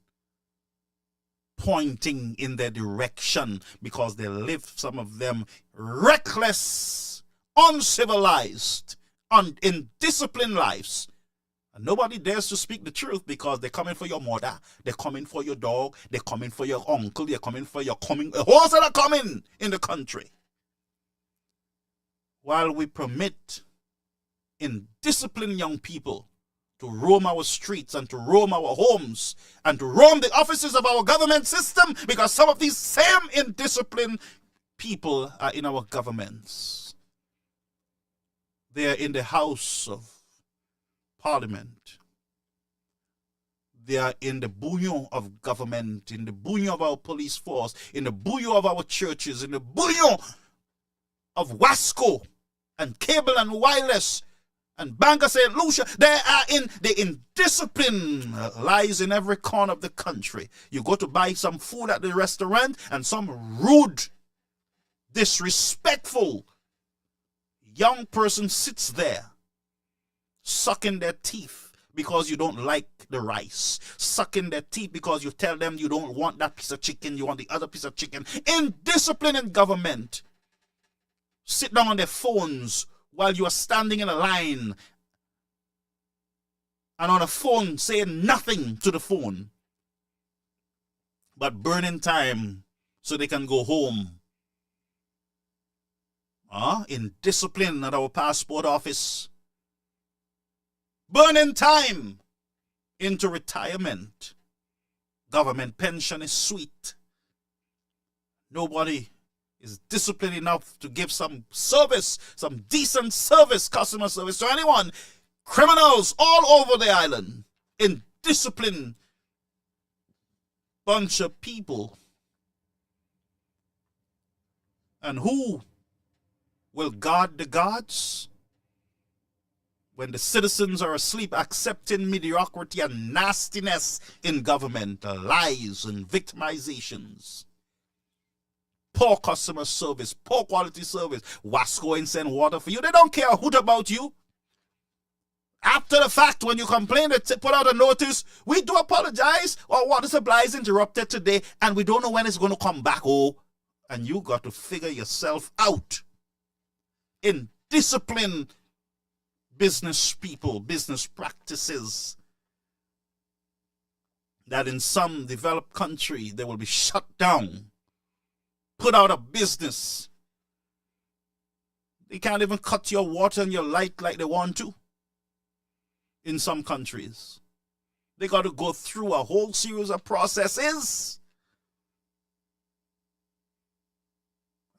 pointing in their direction, because they live, some of them, reckless, uncivilized, indisciplined lives. And nobody dares to speak the truth, because they're coming for your mother, they're coming for your dog, they're coming for your uncle, they're coming for your a horse that are coming in the country. while we permit indisciplined young people to roam our streets and to roam our homes and to roam the offices of our government system, because some of these same indisciplined people are in our governments. They are in the House of Parliament. They are in the bouillon of government, in the bouillon of our police force, in the bouillon of our churches, in the bouillon of Wasco and Cable and Wireless and Bank of St. Lucia. They are in the indiscipline lies in every corner of the country. You go to buy some food at the restaurant and some rude, disrespectful young person sits there sucking their teeth because you don't like the rice, sucking their teeth because you tell them you don't want that piece of chicken, you want the other piece of chicken. Indiscipline in government. Sit down on their phones while you are standing in a line and on a phone saying nothing to the phone but burning time so they can go home. Indiscipline at our passport office. Burning time into retirement. Government pension is sweet. Nobody is disciplined enough to give some service, some decent service, customer service to anyone. Criminals all over the island. Indisciplined bunch of people. And who will guard the guards when the citizens are asleep, accepting mediocrity and nastiness in government, lies and victimizations, poor customer service, poor quality service? Wasco ain't send water for you. They don't care a hoot about you. After the fact, when you complain, they put out a notice. We do apologize. Our water supply is interrupted today, and we don't know when it's going to come back. And you got to figure yourself out. Indisciplined business people, business practices that in some developed country they will be shut down, put out of business. They can't even cut your water and your light like they want to. In some countries, they got to go through a whole series of processes.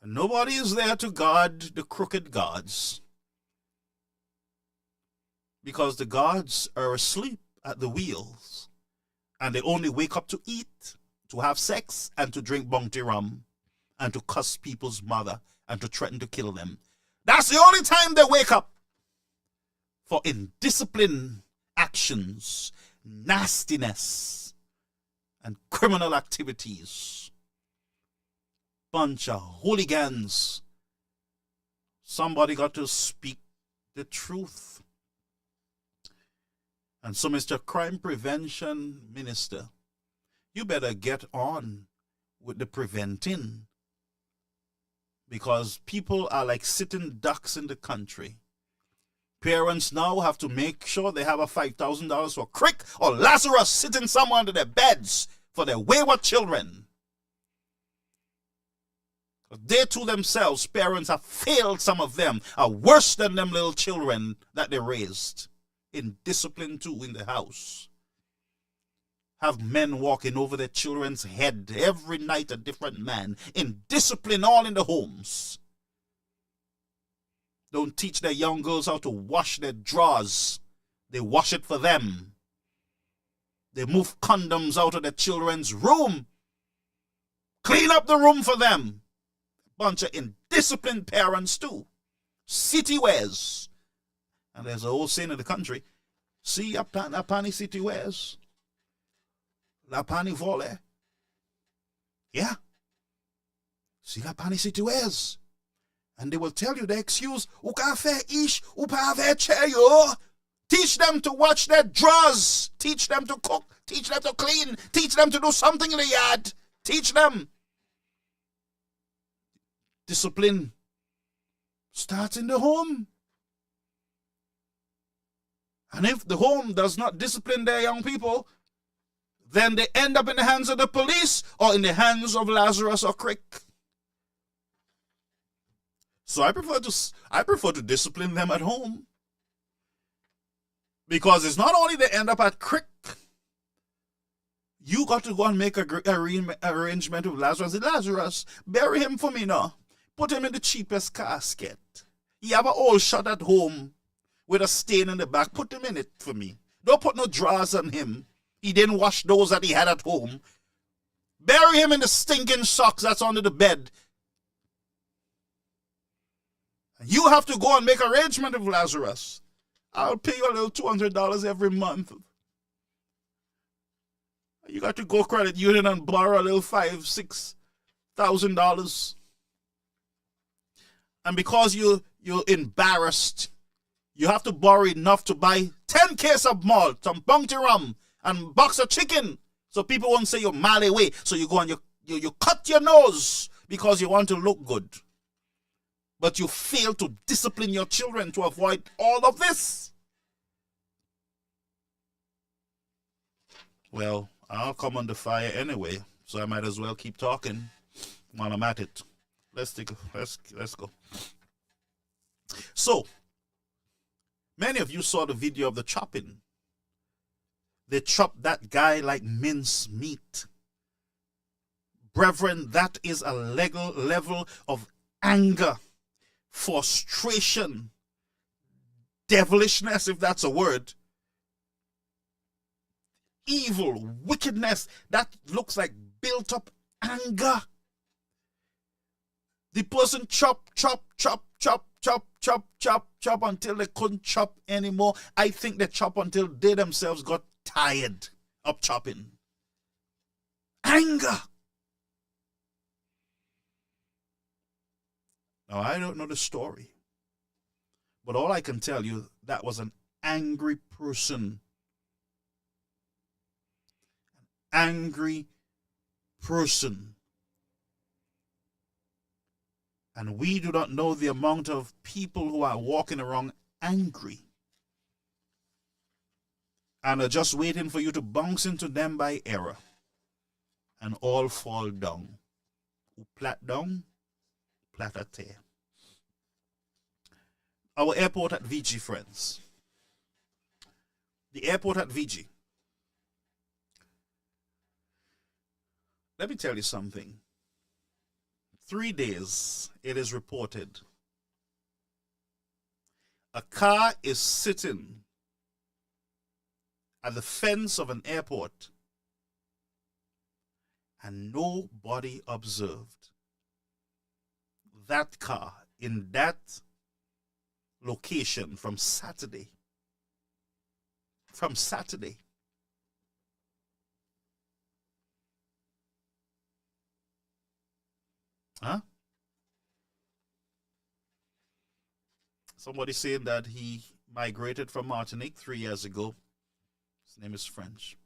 And nobody is there to guard the crooked guards, because the guards are asleep at the wheels and they only wake up to eat, to have sex, and to drink bounty rum, and to cuss people's mother, and to threaten to kill them. That's the only time they wake up. For indisciplined actions, nastiness, and criminal activities. Bunch of hooligans. Somebody got to speak the truth. And so, Mr. Crime Prevention Minister, you better get on with the preventing, because people are like sitting ducks in the country. Parents now have to make sure they have a $5,000 for Crick or Lazarus sitting somewhere under their beds for their wayward children. They too themselves, parents, have failed. Some of them are worse than them little children that they raised. Indiscipline too in the house. Have men walking over their children's head every night, a different man. Indiscipline all in the homes. Don't teach their young girls how to wash their drawers. They wash it for them. They move condoms out of their children's room. Clean up the room for them. Bunch of indisciplined parents too. City wears. And there's a whole saying in the country, see a pani city wears. La pani vole. Yeah. See la pani city wears. And they will tell you the excuse, ou ka fe ish, ou pa ve che yo. Teach them to wash their drawers. Teach them to cook. Teach them to clean. Teach them to do something in the yard. Teach them. Discipline starts in the home. And if the home does not discipline their young people, then they end up in the hands of the police or in the hands of Lazarus or Crick. So I prefer to discipline them at home. Because it's not only they end up at crick. You got to go and make a arrangement with Lazarus. Lazarus, bury him for me now. Put him in the cheapest casket. You have an old shot at home with a stain in the back. Put him in it for me. Don't put no drawers on him. He didn't wash those that he had at home. Bury him in the stinking socks that's under the bed. You have to go and make arrangement with Lazarus. I'll pay you a little $200 every month. You got to go credit union and borrow a little $5,000-$6,000. And because you're embarrassed, you have to borrow enough to buy 10 cases of malt, some bounty rum, and box of chicken. So people won't say you're mad away. So you go and you cut your nose because you want to look good. But you fail to discipline your children to avoid all of this. Well, I'll come under fire anyway, so I might as well keep talking while I'm at it. Let's go. So, many of you saw the video of the chopping. They chopped that guy like mince meat. Brethren, that is a level of anger, frustration, devilishness, if that's a word. Evil, wickedness, that looks like built up anger. The person chop until they couldn't chop anymore. I think they chop until they themselves got tired of chopping. Anger. Now, I don't know the story, but all I can tell you, that was an angry person. Angry person. And we do not know the amount of people who are walking around angry and are just waiting for you to bounce into them by error and all fall down. Who plat down, plat a tear. Our airport at VG, friends. The airport at VG. Let me tell you something. 3 days, it is reported, a car is sitting at the fence of an airport and nobody observed that car in that location from Saturday. From Saturday. Huh? Somebody saying that he migrated from Martinique 3 years ago. His name is French.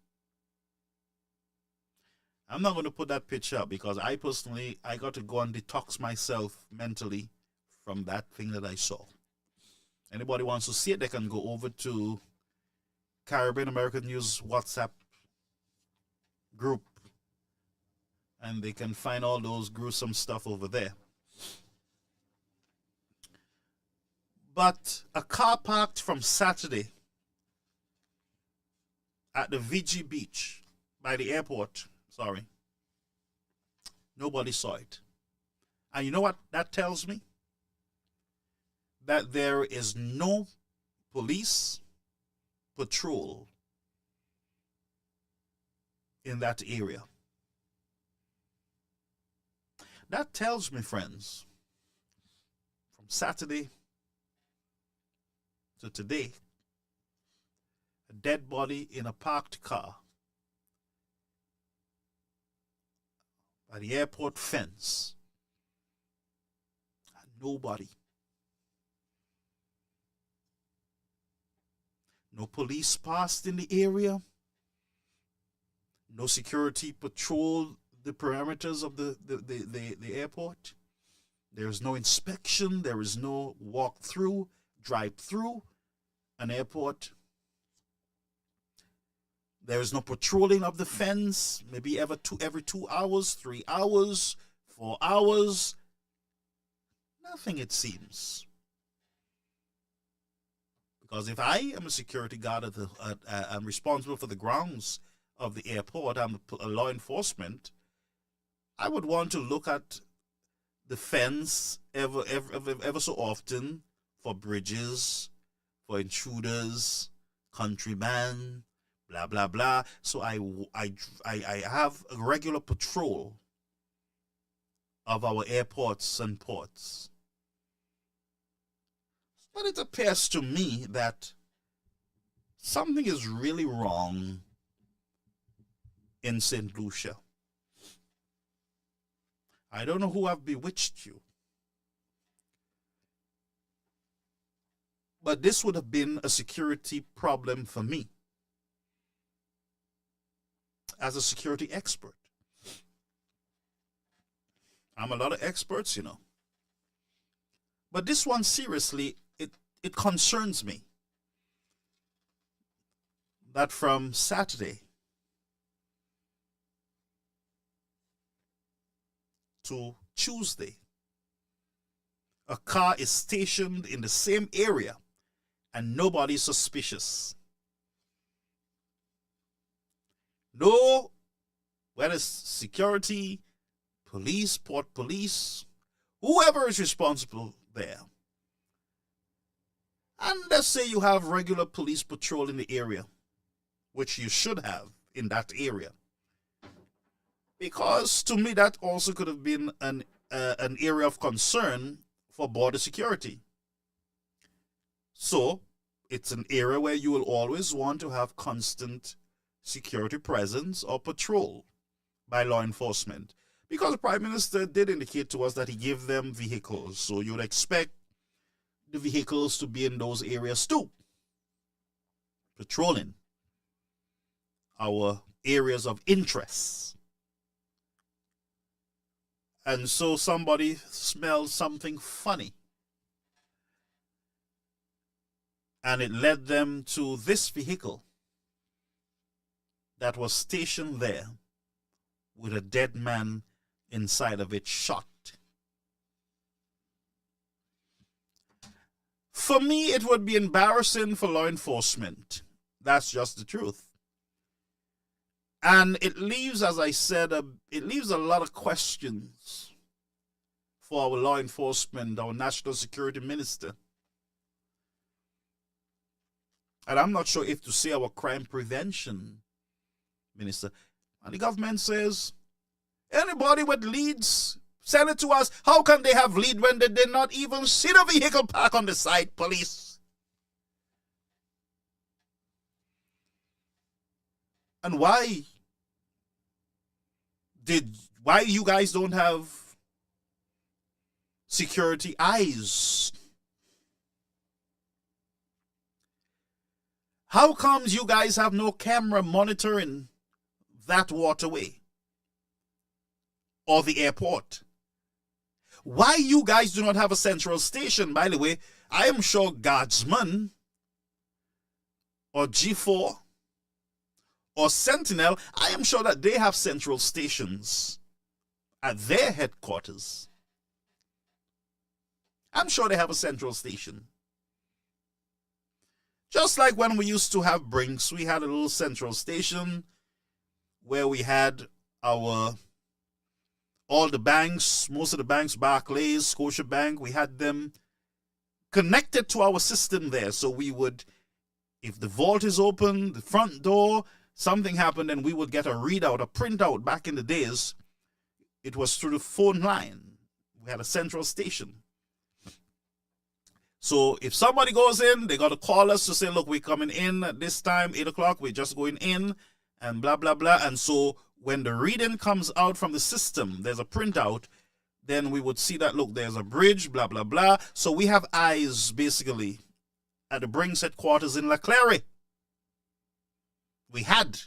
I'm not going to put that picture up because I got to go and detox myself mentally from that thing that I saw. Anybody wants to see it, they can go over to Caribbean American News WhatsApp group and they can find all those gruesome stuff over there. But a car parked from Saturday at the VG Beach by the airport, nobody saw it. And you know what that tells me? That there is no police patrol in that area. That tells me, friends, from Saturday to today, a dead body in a parked car by the airport fence, and nobody. No police passed in the area. No security patrol the parameters of the airport. There is no inspection. There is no walk-through, drive-through an airport. There is no patrolling of the fence, maybe every 2 hours, 3 hours, 4 hours. Nothing, it seems. Because if I am a security guard I'm responsible for the grounds of the airport, I'm a law enforcement, I would want to look at the fence ever so often for bridges, for intruders, countrymen, blah, blah, blah. So I have a regular patrol of our airports and ports. But it appears to me that something is really wrong in St. Lucia. I don't know who have bewitched you, but this would have been a security problem for me as a security expert. I'm a lot of experts, you know. But this one, seriously, it concerns me that from Saturday to Tuesday, a car is stationed in the same area and nobody's suspicious. No, whether it's security, police, port police, whoever is responsible there. And let's say you have regular police patrol in the area, which you should have in that area. Because to me, that also could have been an area of concern for border security. So it's an area where you will always want to have constant security presence or patrol by law enforcement. Because the Prime Minister did indicate to us that he gave them vehicles. So you'd expect the vehicles to be in those areas too, patrolling our areas of interest. And so somebody smelled something funny, and it led them to this vehicle that was stationed there with a dead man inside of it, shot. For me, it would be embarrassing for law enforcement. That's just the truth. And it leaves, as I said, it leaves a lot of questions for our law enforcement, our national security minister. And I'm not sure if to say our crime prevention minister. And the government says, anybody with leads, send it to us. How can they have lead when they did not even see the vehicle park on the side, police? And why you guys don't have security eyes? How comes you guys have no camera monitoring that waterway or the airport? Why you guys do not have a central station? By the way, I am sure Guardsman or G4 or Sentinel, I am sure that they have central stations at their headquarters. I'm sure they have a central station. Just like when we used to have Brinks, we had a little central station where we had all the banks, most of the banks, Barclays, Scotiabank, we had them connected to our system there. So we would, if the vault is open, the front door, something happened, and we would get a readout, a printout. Back in the days, it was through the phone line. We had a central station. So if somebody goes in, they got to call us to say, look, we're coming in at this time, 8 o'clock, we're just going in, and blah, blah, blah. And so when the reading comes out from the system, there's a printout, then we would see that, look, there's a bridge, blah, blah, blah. So we have eyes, basically, at the Brinks headquarters in La Claire. We had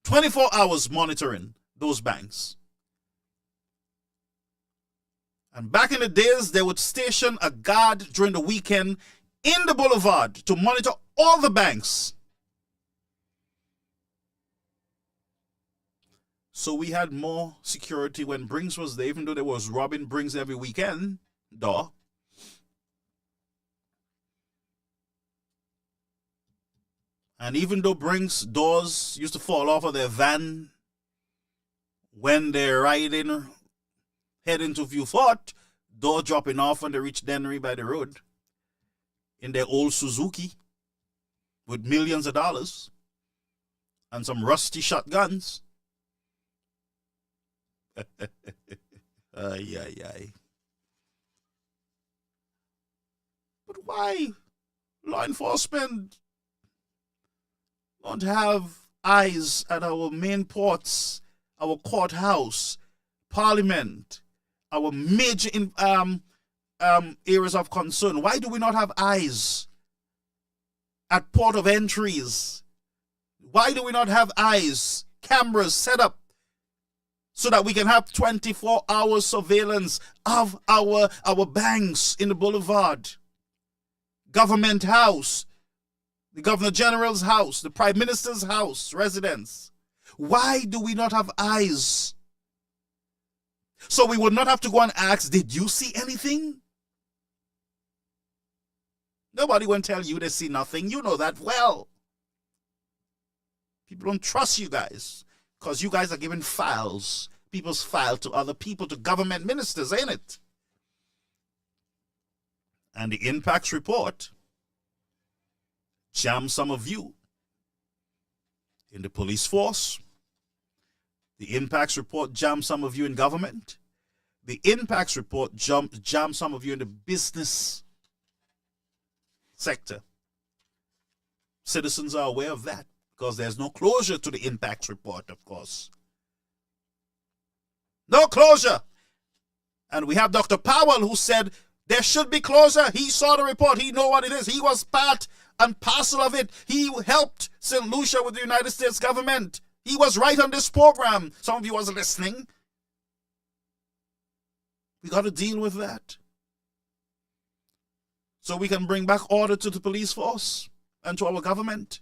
24 hours monitoring those banks. And back in the days, they would station a guard during the weekend in the boulevard to monitor all the banks. So we had more security when Brinks was there, even though there was robbing Brinks every weekend. door. And even though Brink's doors used to fall off of their van when they're riding, heading to View Fort, door dropping off when they reach Dennery by the road in their old Suzuki with millions of dollars and some rusty shotguns. Ay, ay, ay. But why law enforcement don't have eyes at our main ports, our courthouse, parliament, our major areas of concern? Why do we not have eyes at port of entries? Why do we not have eyes, cameras set up so that we can have 24-hour surveillance of our banks in the boulevard, government house, the Governor General's house, the Prime Minister's house, residence? Why do we not have eyes? So we would not have to go and ask, did you see anything? Nobody will tell you they see nothing. You know that well. People don't trust you guys because you guys are giving files, people's files to other people, to government ministers, ain't it? And the impacts report jam some of you in the police force. The impacts report jam some of you in government. The impacts report jam some of you in the business sector. Citizens are aware of that because there's no closure to the impacts report, of course. No closure. And we have Dr. Powell who said there should be closure. He saw the report. He know what it is. He was part and parcel of it. He helped St. Lucia with the United States government. He was right on this program. Some of you wasn't listening. We got to deal with that, so we can bring back order to the police force and to our government.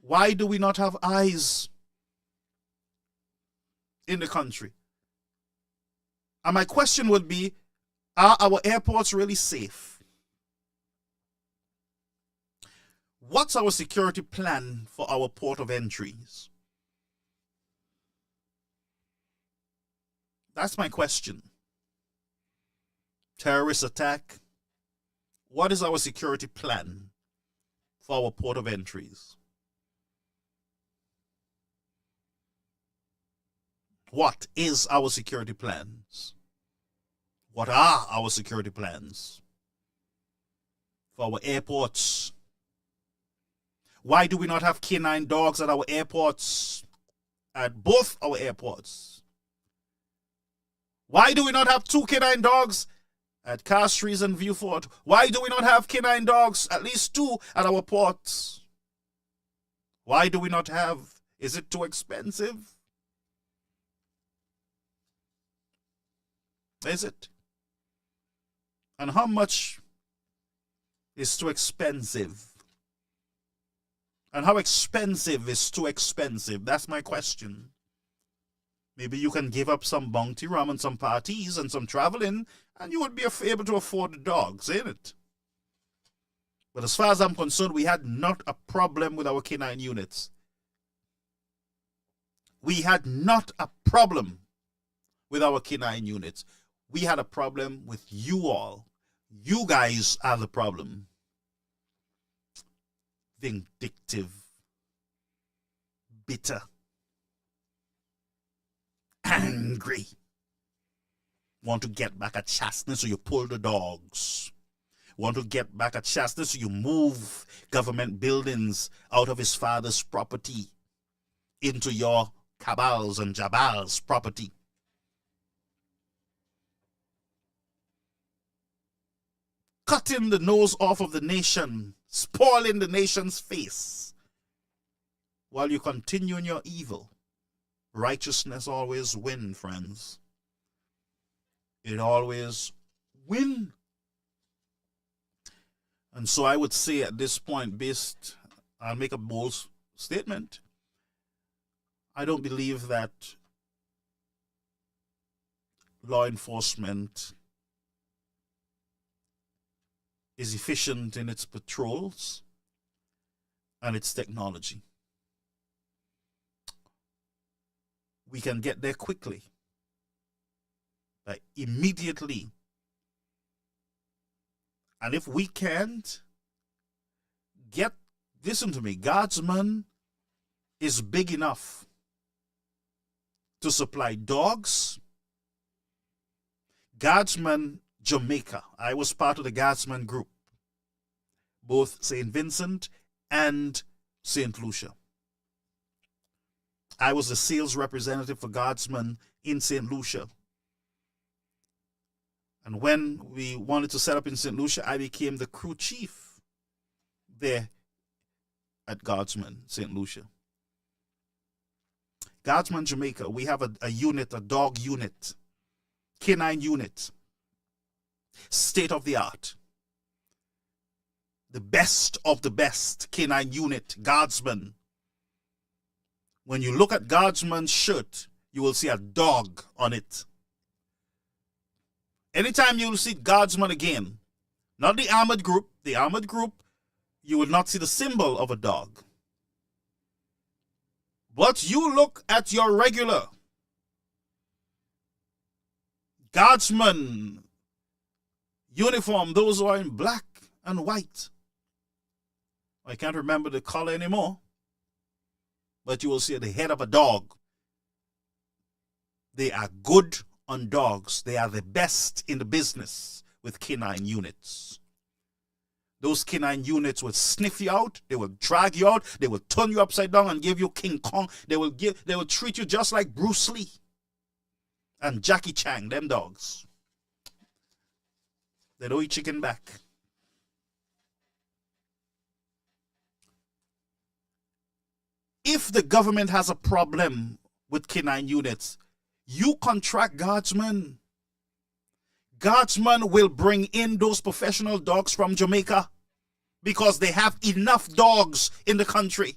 Why do we not have eyes in the country? And my question would be, are our airports really safe? What's our security plan for our port of entries? That's my question. Terrorist attack. What is our security plan for our port of entries? What is our security plans? What are our security plans for our airports? Why do we not have canine dogs at our airports, at both our airports? Why do we not have 2 canine dogs at Castries and View Fort? Why do we not have canine dogs, at least 2, at our ports? Why do we not have? Is it too expensive? Is it? And how much is too expensive? And how expensive is too expensive? That's my question. Maybe you can give up some bounty rum and some parties and some traveling, and you would be able to afford the dogs, ain't it? But as far as I'm concerned, we had not a problem with our canine units. We had not a problem with our canine units. We had a problem with you all. You guys are the problem. Vindictive, bitter, angry. Want to get back at Chastney, so you pull the dogs. Want to get back at Chastney, so you move government buildings out of his father's property into your cabals and jabals property. Cutting the nose off of the nation, spoiling the nation's face, while you continue in your evil. Righteousness always wins, friends. It always wins. And so I would say at this point, I'll make a bold statement. I don't believe that law enforcement is efficient in its patrols and its technology. We can get there quickly, like immediately. And if we can't listen to me, Guardsman is big enough to supply dogs. Guardsman Jamaica, I was part of the Guardsman group, both St. Vincent and St. Lucia. I was the sales representative for Guardsman in St. Lucia. And when we wanted to set up in St. Lucia, I became the crew chief there at Guardsman, St. Lucia. Guardsman Jamaica, we have a unit, a dog unit, canine unit, state of the art. The best of the best canine unit, Guardsman. When you look at Guardsman's shirt, you will see a dog on it. Anytime you will see Guardsman again, not the armored group, you will not see the symbol of a dog. But you look at your regular Guardsman uniform, those who are in black and white. I can't remember the color anymore, but you will see the head of a dog. They are good on dogs. They are the best in the business with canine units. Those canine units will sniff you out, they will drag you out, they will turn you upside down and give you King Kong. They will treat you just like Bruce Lee and Jackie Chan, them dogs. They don't eat chicken back. If the government has a problem with canine units, you contract Guardsmen. Guardsmen will bring in those professional dogs from Jamaica because they have enough dogs in the country.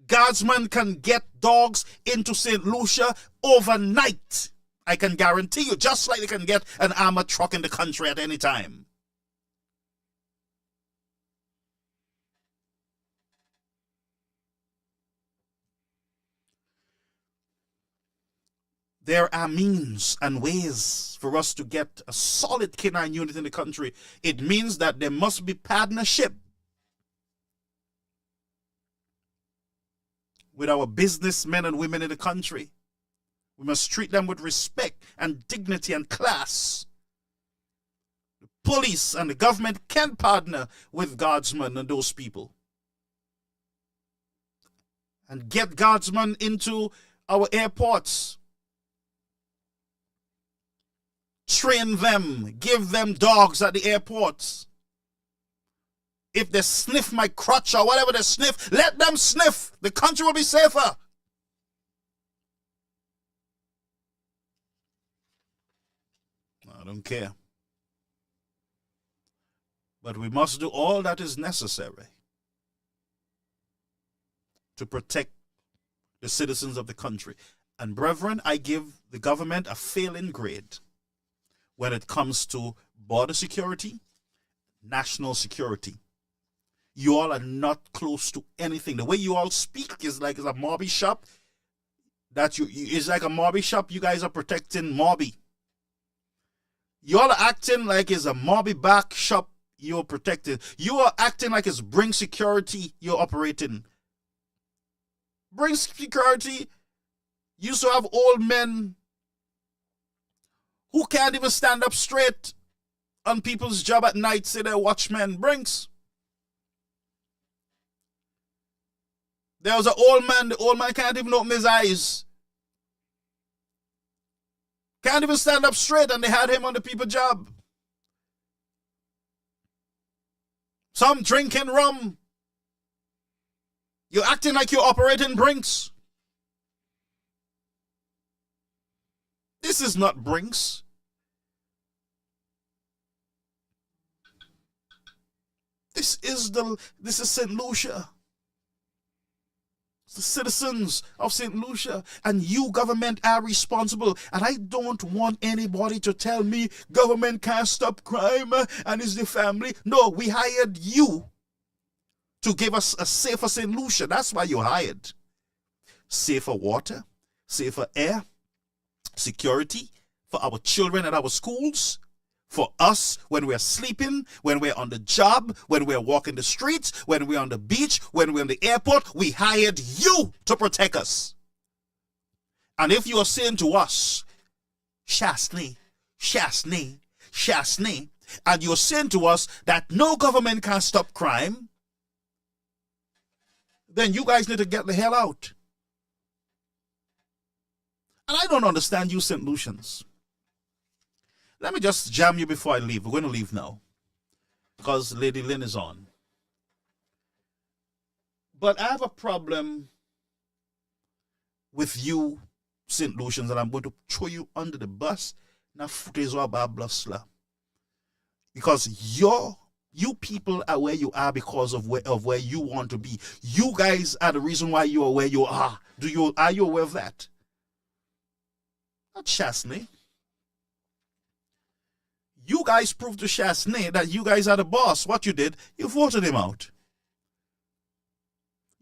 Guardsmen can get dogs into St. Lucia overnight. I can guarantee you, just like they can get an armored truck in the country at any time. There are means and ways for us to get a solid canine unit in the country. It means that there must be partnership with our businessmen and women in the country. We must treat them with respect and dignity and class. The police and the government can partner with Guardsmen and those people and get Guardsmen into our airports. Train them, give them dogs at the airports. If they sniff my crotch or whatever they sniff, let them sniff. The country will be safer. I don't care. But we must do all that is necessary to protect the citizens of the country. And brethren, I give the government a failing grade when it comes to border security, national security. You all are not close to anything. The way you all speak is like it's a mobby shop. It's like a mobby shop. You guys are protecting mobby. You all are acting like it's a mobby back shop you're protecting. You are acting like it's Bring Security you're operating. Bring Security used to have old men who can't even stand up straight on people's job at night, say they're watchmen. Brinks. There was an old man, the old man can't even open his eyes. Can't even stand up straight, and they had him on the people's job. Some drinking rum. You're acting like you're operating Brinks. This is not Brinks. This is St. Lucia. the citizens of St. Lucia, and you, government, are responsible. And I don't want anybody to tell me government can't stop crime and it's the family. No, we hired you to give us a safer St. Lucia. That's why you hired. Safer water, safer air, security for our children at our schools, for us when we're sleeping, when we're on the job, when we're walking the streets, when we're on the beach, when we're in the airport. We hired you to protect us. And if you are saying to us, Shasney, Shasney, Shasney, and you're saying to us that no government can stop crime, then you guys need to get the hell out. And I don't understand you St. Lucians. Let me just jam you before I leave. We're going to leave now because Lady Lynn is on. But I have a problem with you St. Lucians, and I'm going to throw you under the bus. Because you people are where you are because of where you want to be. You guys are the reason why you are where you are. Are you aware of that? Not Chasney. You guys proved to Chasney that you guys are the boss. What you did, you voted him out.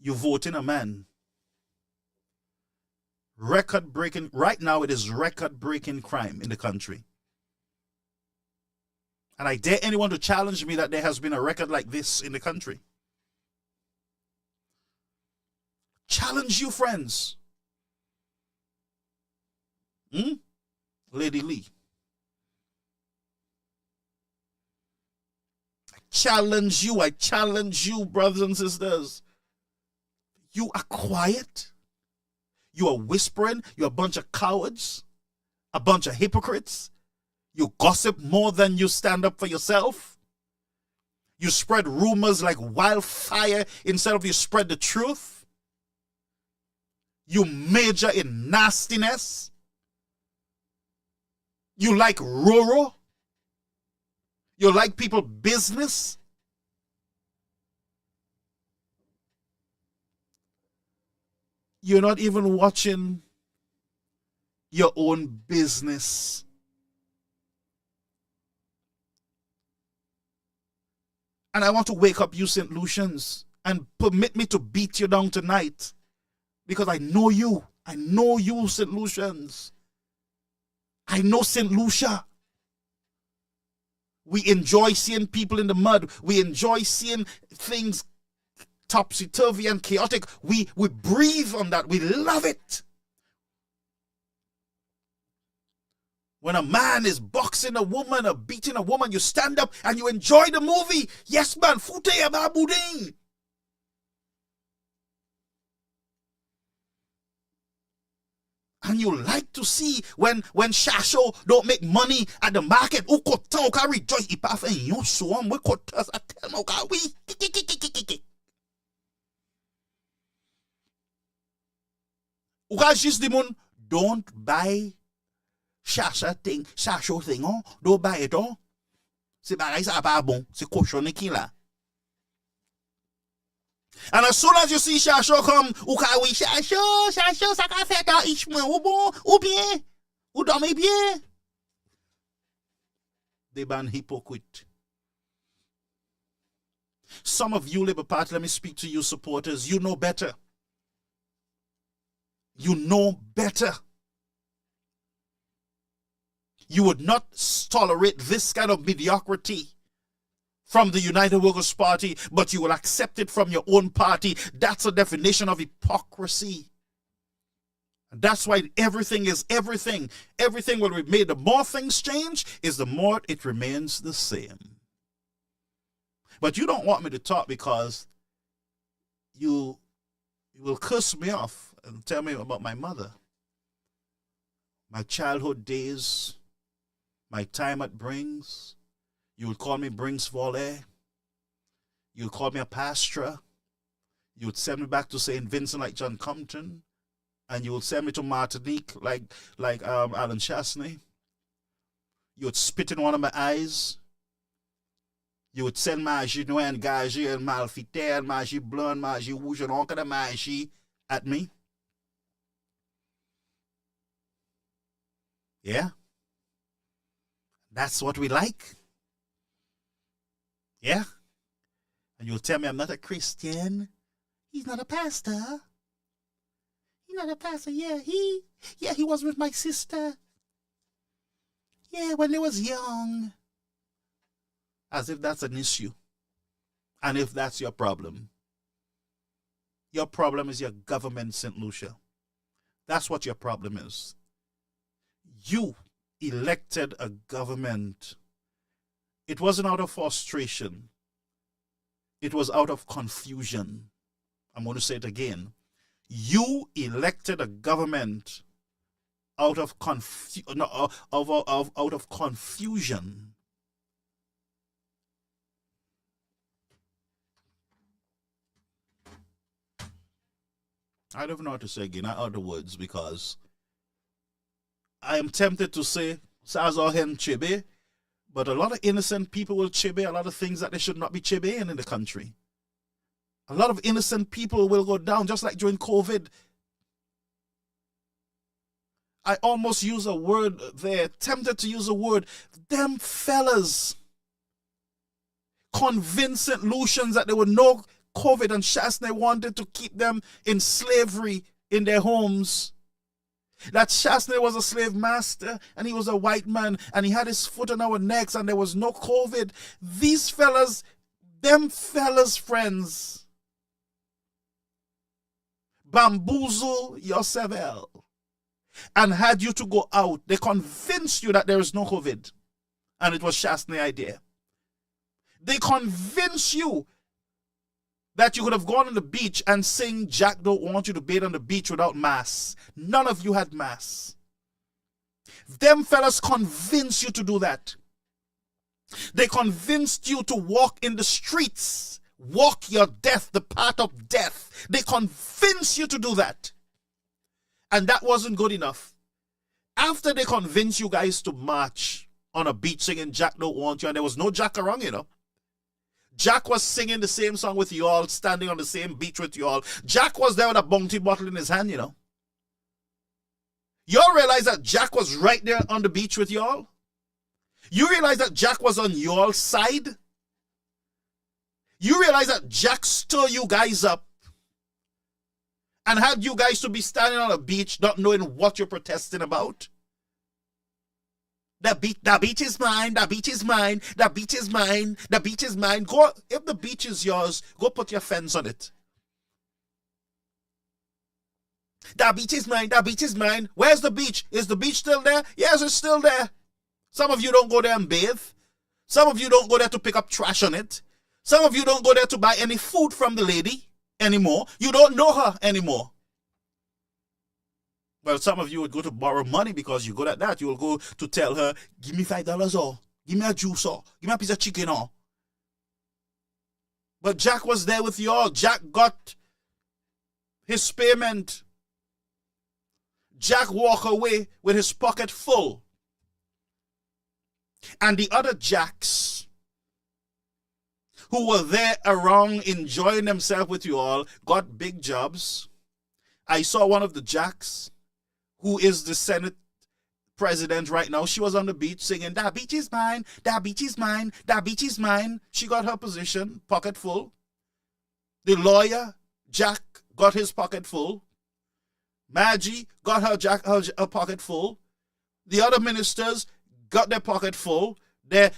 You voting a man. Record-breaking, right now it is record-breaking crime in the country. And I dare anyone to challenge me that there has been a record like this in the country. Challenge you, friends. Lady Lee. I challenge you, brothers and sisters. You are quiet. You are whispering. You're a bunch of cowards. A bunch of hypocrites. You gossip more than you stand up for yourself. You spread rumors like wildfire instead of you spread the truth. You major in nastiness. You like rural. You like people business. You're not even watching your own business. And I want to wake up you St. Lucians and permit me to beat you down tonight. Because I know you. I know you St. Lucians. I know St. Lucia. We enjoy seeing people in the mud. We enjoy seeing things topsy-turvy and chaotic. We breathe on that. We love it. When a man is boxing a woman or beating a woman, you stand up and you enjoy the movie. Yes, man. Fute ababuding. And you like to see when Shasho don't make money at the market. Ukota uka rejoice ipafe you so am we kotas atel uka we. Uka jis the moon don't buy Shasho thing oh, don't buy it oh. C'est bagay sa pas bon, c'est cochonné qui là. And as soon as you see Shasho come, ou ka oui Shasho, ça ka fait dans ich moi ou bon, ou bien, ou dormez bien. They ban hypocrite. Some of you Labour Party, let me speak to you supporters, you know better. You know better. You would not tolerate this kind of mediocrity from the United Workers' Party, but you will accept it from your own party. That's a definition of hypocrisy. And that's why everything is everything. Everything will be made. The more things change, is the more it remains the same. But you don't want me to talk because you will curse me off and tell me about my mother. My childhood days, my time at Brings. You would call me Brings Volley. You would call me a pastor. You would send me back to St. Vincent like John Compton. And you would send me to Martinique like Alan Chasney. You would spit in one of my eyes. You would send Magie Noël, Gagé, and Malfité, and Magie Blanc, Magie Rouge, and all kind of Magie at me. Yeah? That's what we like? Yeah? And you'll tell me I'm not a Christian? He's not a pastor. He's not a pastor. Yeah, he was with my sister. Yeah, when they was young. As if that's an issue. And if that's your problem. Your problem is your government, St. Lucia. That's what your problem is. You elected a government. It wasn't out of frustration. It was out of confusion. I'm going to say it again. You elected a government out of out of confusion. I don't know how to say again, not other words, because I am tempted to say Sazohen Chibe, but a lot of innocent people will chibe a lot of things that they should not be chibeing in the country. A lot of innocent people will go down, just like during COVID. I almost use a word there, tempted to use a word. Them fellas convinced St. Lucians that there were no COVID and Shasney wanted to keep them in slavery in their homes. That Shasney was a slave master and he was a white man and he had his foot on our necks and there was no COVID. These fellas, them fellas, friends, bamboozle yourself and had you to go out. They convinced you that there is no COVID and it was Shasney's idea. They convinced you that you could have gone on the beach and sing Jack Don't Want You to Bathe on the Beach without mask. None of you had masks. Them fellas convinced you to do that. They convinced you to walk in the streets, walk your death, the path of death. They convinced you to do that. And that wasn't good enough. After they convinced you guys to march on a beach singing Jack Don't Want You, and there was no Jack around, you know. Jack was singing the same song with you all, standing on the same beach with you all. Jack was there with a bounty bottle in his hand, you know. You all realize that Jack was right there on the beach with you all? You realize that Jack was on your side? You realize that Jack stirred you guys up and had you guys to be standing on a beach not knowing what you're protesting about? The beach is mine, the beach is mine, the beach is mine, the beach is mine. Go, if the beach is yours, go put your fence on it. The beach is mine, the beach is mine. Where's the beach? Is the beach still there? Yes, it's still there. Some of you don't go there and bathe. Some of you don't go there to pick up trash on it. Some of you don't go there to buy any food from the lady anymore. You don't know her anymore. Well, some of you would go to borrow money because you're good at that. You will go to tell her, give me $5 or give me a juice or give me a piece of chicken or. But Jack was there with you all. Jack got his payment. Jack walked away with his pocket full. And the other Jacks who were there around enjoying themselves with you all got big jobs. I saw one of the Jacks, who is the Senate president right now. She was on the beach singing, that beach is mine, that beach is mine, that beach is mine. She got her position, pocket full. The lawyer, Jack, got his pocket full. Maggie got her pocket full. The other ministers got their pocket full. Their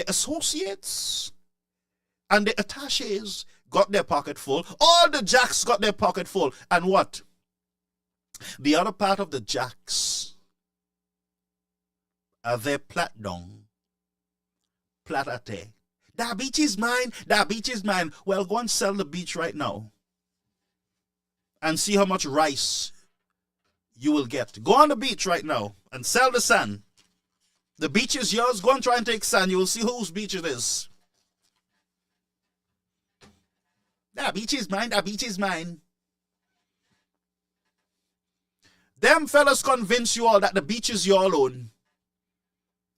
associates and the attaches got their pocket full. All the Jacks got their pocket full. And what? The other part of the Jacks are their platinum. Platate. That beach is mine. That beach is mine. Well, go and sell the beach right now. And see how much rice you will get. Go on the beach right now and sell the sand. The beach is yours. Go and try and take sand. You will see whose beach it is. That beach is mine. That beach is mine. Them fellas convince you all that the beach is your own.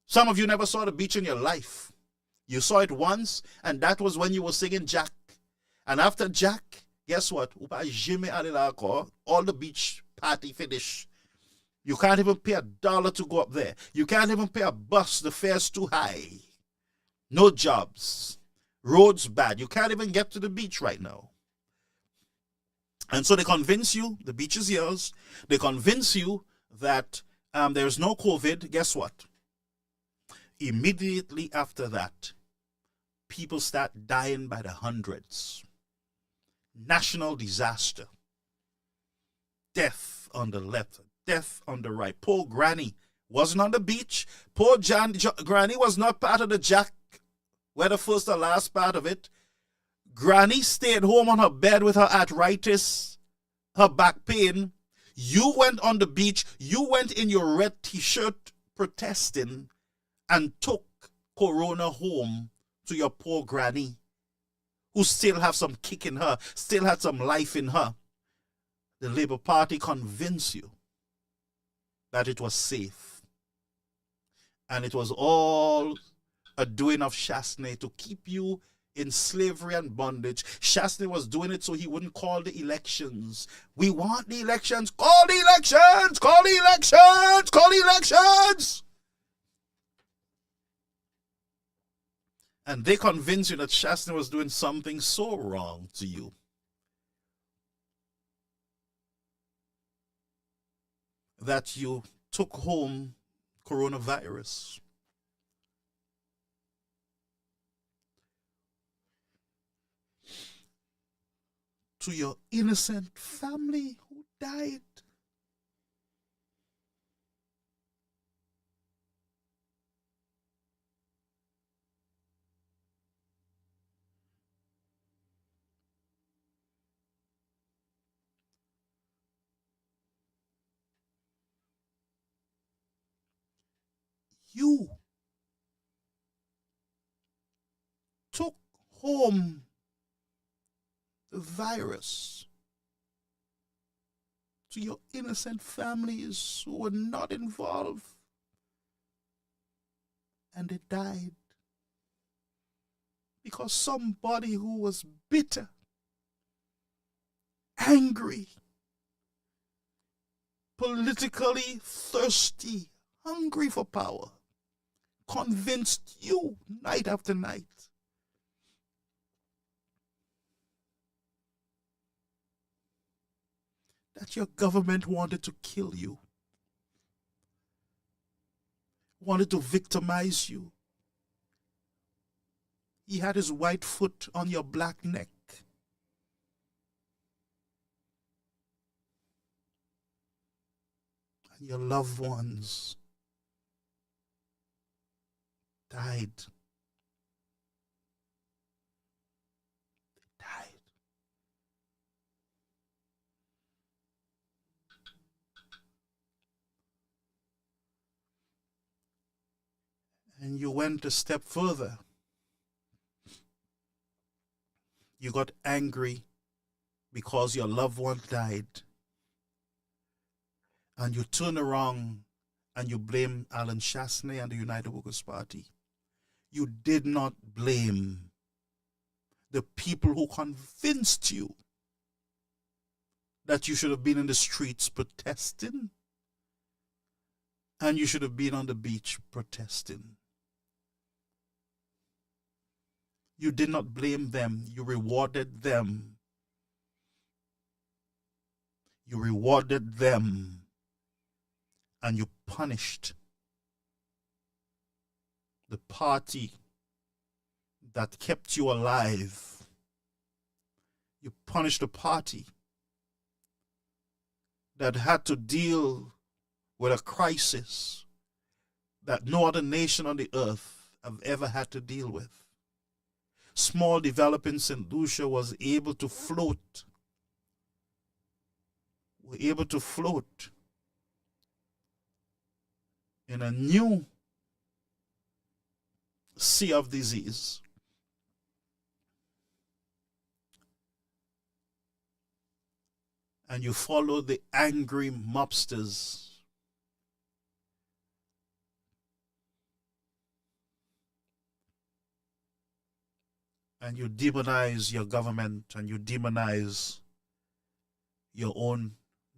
Some of you never saw the beach in your life. You saw it once, and that was when you were singing Jack. And after Jack, Guess what? All the beach party finish. You can't even pay $1 to go up there. You can't even pay a bus. The fare's too high. No jobs. Roads bad. You can't even get to the beach right now. And so they convince you the beach is yours. They convince you that there's no COVID. Guess what? Immediately after that, people start dying by the hundreds. National disaster. Death on the left, death on the right. Poor Granny wasn't on the beach. Poor Granny was not part of the jack, whether first or last part of it. Granny stayed home on her bed with her arthritis, her back pain. You went on the beach. You went in your red t-shirt protesting and took Corona home to your poor Granny, who still have some kick in her, still had some life in her. The Labour Party convinced you that it was safe. And it was all a doing of Chasney to keep you in slavery and bondage. Chasney was doing it so he wouldn't call the elections. We want the elections. Call the elections! Call the elections! Call the elections! And they convinced you that Chasney was doing something so wrong to you. That you took home coronavirus. To your innocent family who died. You took home the virus to your innocent families who were not involved, and they died because somebody who was bitter, angry, politically thirsty, hungry for power, convinced you night after night that your government wanted to kill you, wanted to victimize you. He had his white foot on your black neck. And your loved ones died. They died. And you went a step further. You got angry because your loved one died. And you turn around and you blame Alan Chasney and the United Workers' Party. You did not blame the people who convinced you that you should have been in the streets protesting and you should have been on the beach protesting. You did not blame them. You rewarded them. You rewarded them. And you punished the party that kept you alive. You punished the party that had to deal with a crisis that no other nation on the earth have ever had to deal with. Small developing St. Lucia was able to float. Were able to float in a new sea of disease. And you follow the angry mobsters. and you demonize your government and you demonize your own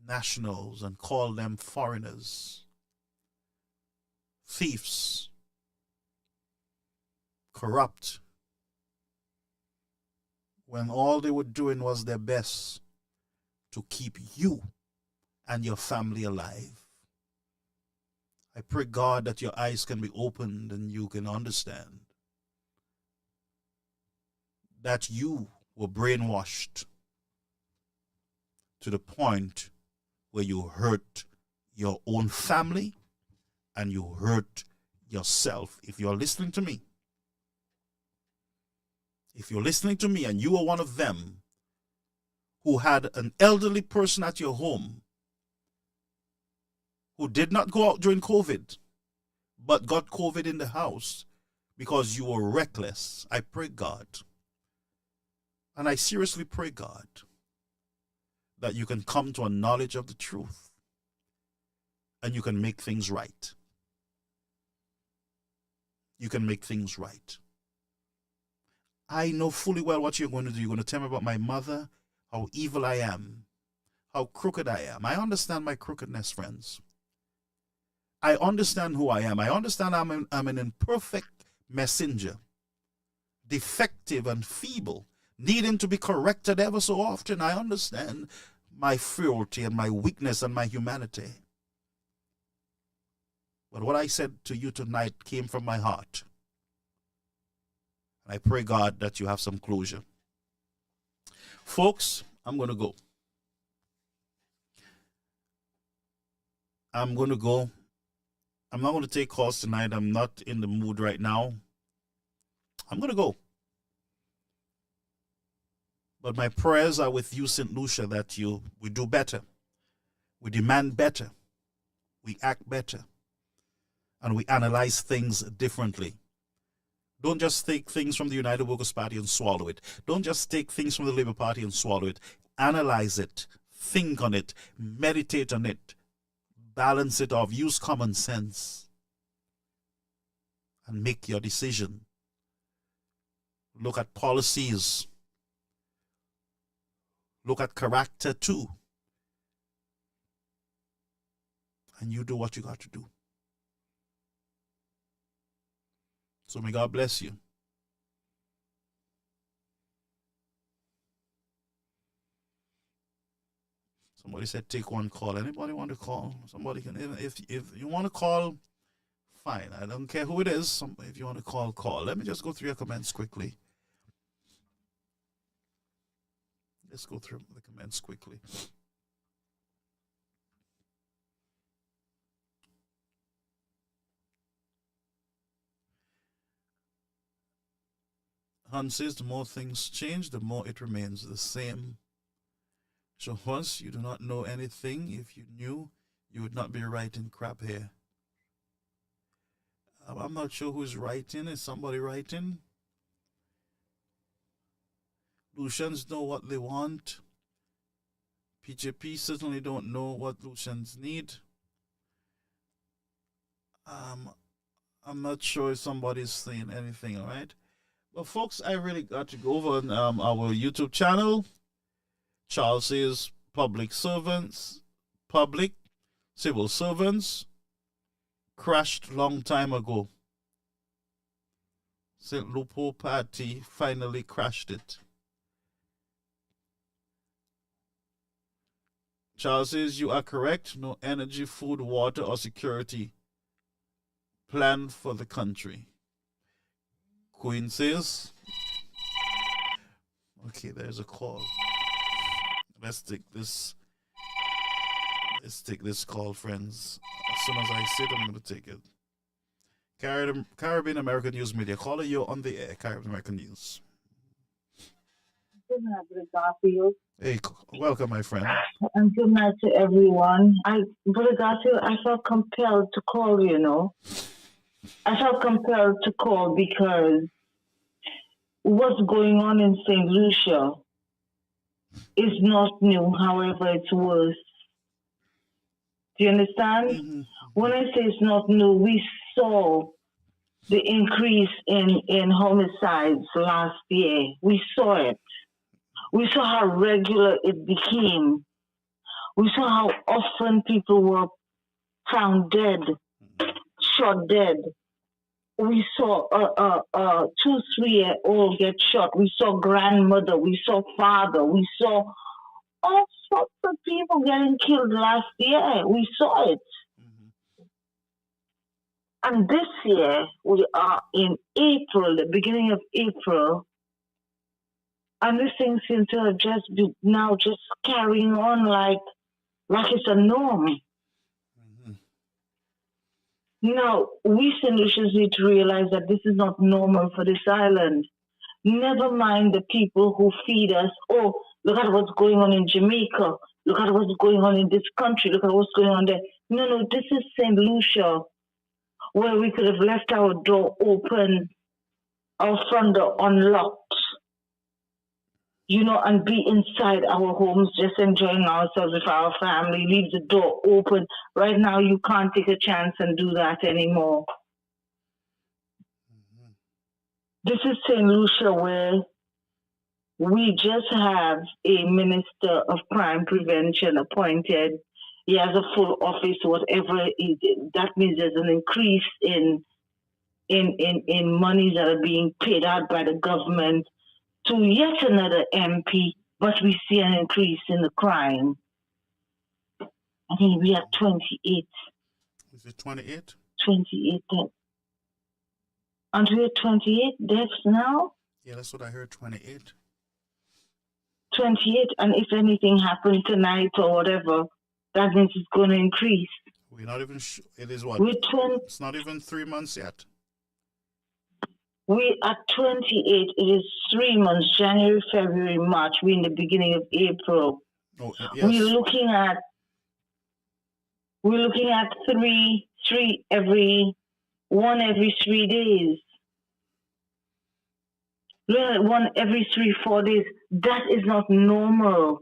nationals and call them foreigners, thieves, corrupt, when all they were doing was their best to keep you and your family alive. I pray, God, that your eyes can be opened and you can understand that you were brainwashed to the point where you hurt your own family and you hurt yourself. If you're listening to me, and you are one of them who had an elderly person at your home who did not go out during COVID, but got COVID in the house because you were reckless, I pray, God, and I seriously pray, God, that you can come to a knowledge of the truth and you can make things right. You can make things right. I know fully well what you're going to do. You're going to tell me about my mother, how evil I am, how crooked I am. I understand my crookedness, friends. I understand who I am. I understand I'm an imperfect messenger, defective and feeble, needing to be corrected ever so often. I understand my frailty and my weakness and my humanity. But what I said to you tonight came from my heart. I pray, God, that you have some closure. Folks, I'm going to go. I'm not going to take calls tonight. I'm not in the mood right now. I'm going to go. But my prayers are with you, St. Lucia, that we do better. We demand better. We act better. And we analyze things differently. Don't just take things from the United Workers' Party and swallow it. Don't just take things from the Labour Party and swallow it. Analyze it. Think on it. Meditate on it. Balance it off. Use common sense. And make your decision. Look at policies. Look at character too. And you do what you got to do. So may God bless you. Somebody said take one call. Anybody want to call? Somebody can. If you want to call, fine. I don't care who it is. If you want to call, call. Let me just go through your comments quickly. Let's go through the comments quickly. Hans says the more things change, the more it remains the same. So once you do not know anything, if you knew, you would not be writing crap here. I'm not sure who's writing. Is somebody writing? Lucians know what they want. PJP certainly don't know what Lucians need. I'm not sure if somebody's saying anything, all right? But folks, I really got to go over on our YouTube channel. Charles says public civil servants crashed long time ago. St. Lupo Party finally crashed it. Charles says you are correct. No energy, food, water, or security plan for the country. Queen says, okay, there's a call. Let's take this call, friends. As soon as I sit, I'm going to take it. Caribbean American News Media. Caller, you're on the air. Caribbean American News. Good night, Brother Garfield. Hey, welcome, my friend. And good night to everyone. Brother Garfield, I felt compelled to call, you know. I felt compelled to call because what's going on in St. Lucia is not new, however, it's worse. Do you understand? Mm-hmm. When I say it's not new, we saw the increase in homicides last year. We saw it. We saw how regular it became. We saw how often people were found dead, shot dead. We saw a 2-3-year-old get shot. We saw grandmother. We saw father. We saw all sorts of people getting killed last year. We saw it. And this year, we are in April, the beginning of April, and this thing seems to have just been now just carrying on like it's a norm. Now, we St. Lucians need to realize that this is not normal for this island. Never mind the people who feed us. Oh, look at what's going on in Jamaica. Look at what's going on in this country. Look at what's going on there. No, this is St. Lucia, where we could have left our door open, our front door unlocked, and be inside our homes, just enjoying ourselves with our family, leave the door open. Right now, you can't take a chance and do that anymore. This is St. Lucia, where we just have a minister of crime prevention appointed. He has a full office, whatever. That means there's an increase in monies that are being paid out by the government to yet another MP, but we see an increase in the crime. I think we are 28. Is it 28? 28 deaths. Aren't we at 28 deaths now? Yeah, that's what I heard, 28. 28, and if anything happened tonight or whatever, that means it's going to increase. We're not even sure. It is what? It's not even 3 months yet. We are 28. It is 3 months, January, February, March. We're in the beginning of April. Oh, yes. We're looking at one every 3 days. One every 3-4 days. That is not normal.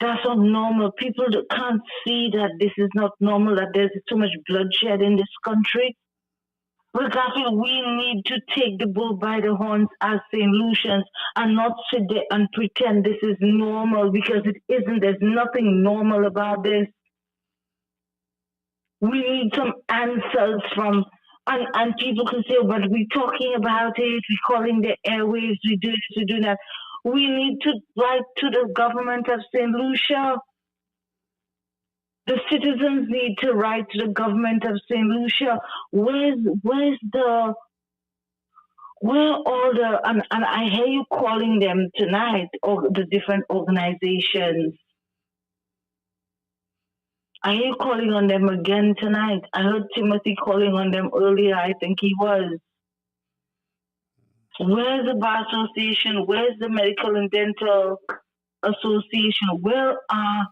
That's not normal. People can't see that this is not normal, that there's too much bloodshed in this country. Regardless, we need to take the bull by the horns as St. Lucians and not sit there and pretend this is normal, because it isn't. There's nothing normal about this. We need some answers from, and people can say, but we're talking about it, we're calling the airwaves, we do this, we do that. We need to write to the government of St. Lucia. The citizens need to write to the government of St. Lucia. Where all the, and I hear you calling them tonight, or the different organizations. I hear you calling on them again tonight. I heard Timothy calling on them earlier, I think he was. Where's the Bar Association? Where's the Medical and Dental Association? Where are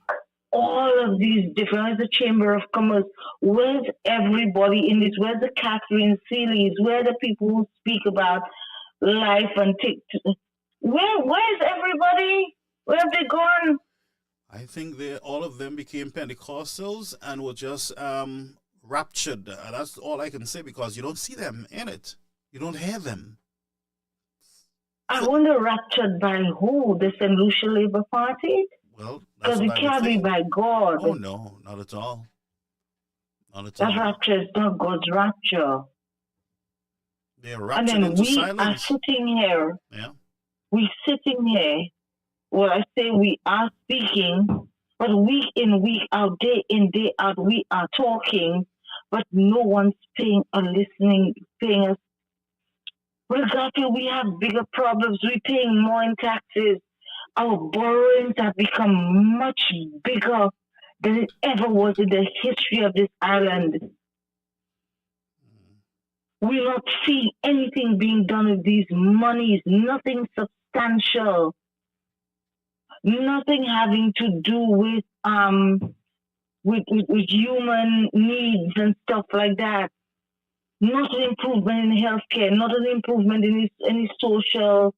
all of these different, where's the Chamber of Commerce? Where's everybody in this? Where's the Catherine Seelys? Where are the people who speak about life and where's everybody? Where have they gone? I think all of them became Pentecostals and were just raptured. That's all I can say, because you don't see them in it. You don't hear them. I wonder, raptured by who? The St. Lucia Labour Party? Well, because it can't be by God. Oh, no, not at all. Not at all. That rapture is not God's rapture. They're raptured into silence. And then we are sitting here. Yeah. We're sitting here. Well, I say we are speaking, but week in, week out, day in, day out, we are talking, but no one's paying or listening, paying us. Regardless, we have bigger problems. We're paying more in taxes. Our borrowings have become much bigger than it ever was in the history of this island. We're not seeing anything being done with these monies, nothing substantial, nothing having to do with human needs and stuff like that. Not an improvement in healthcare, not an improvement in any social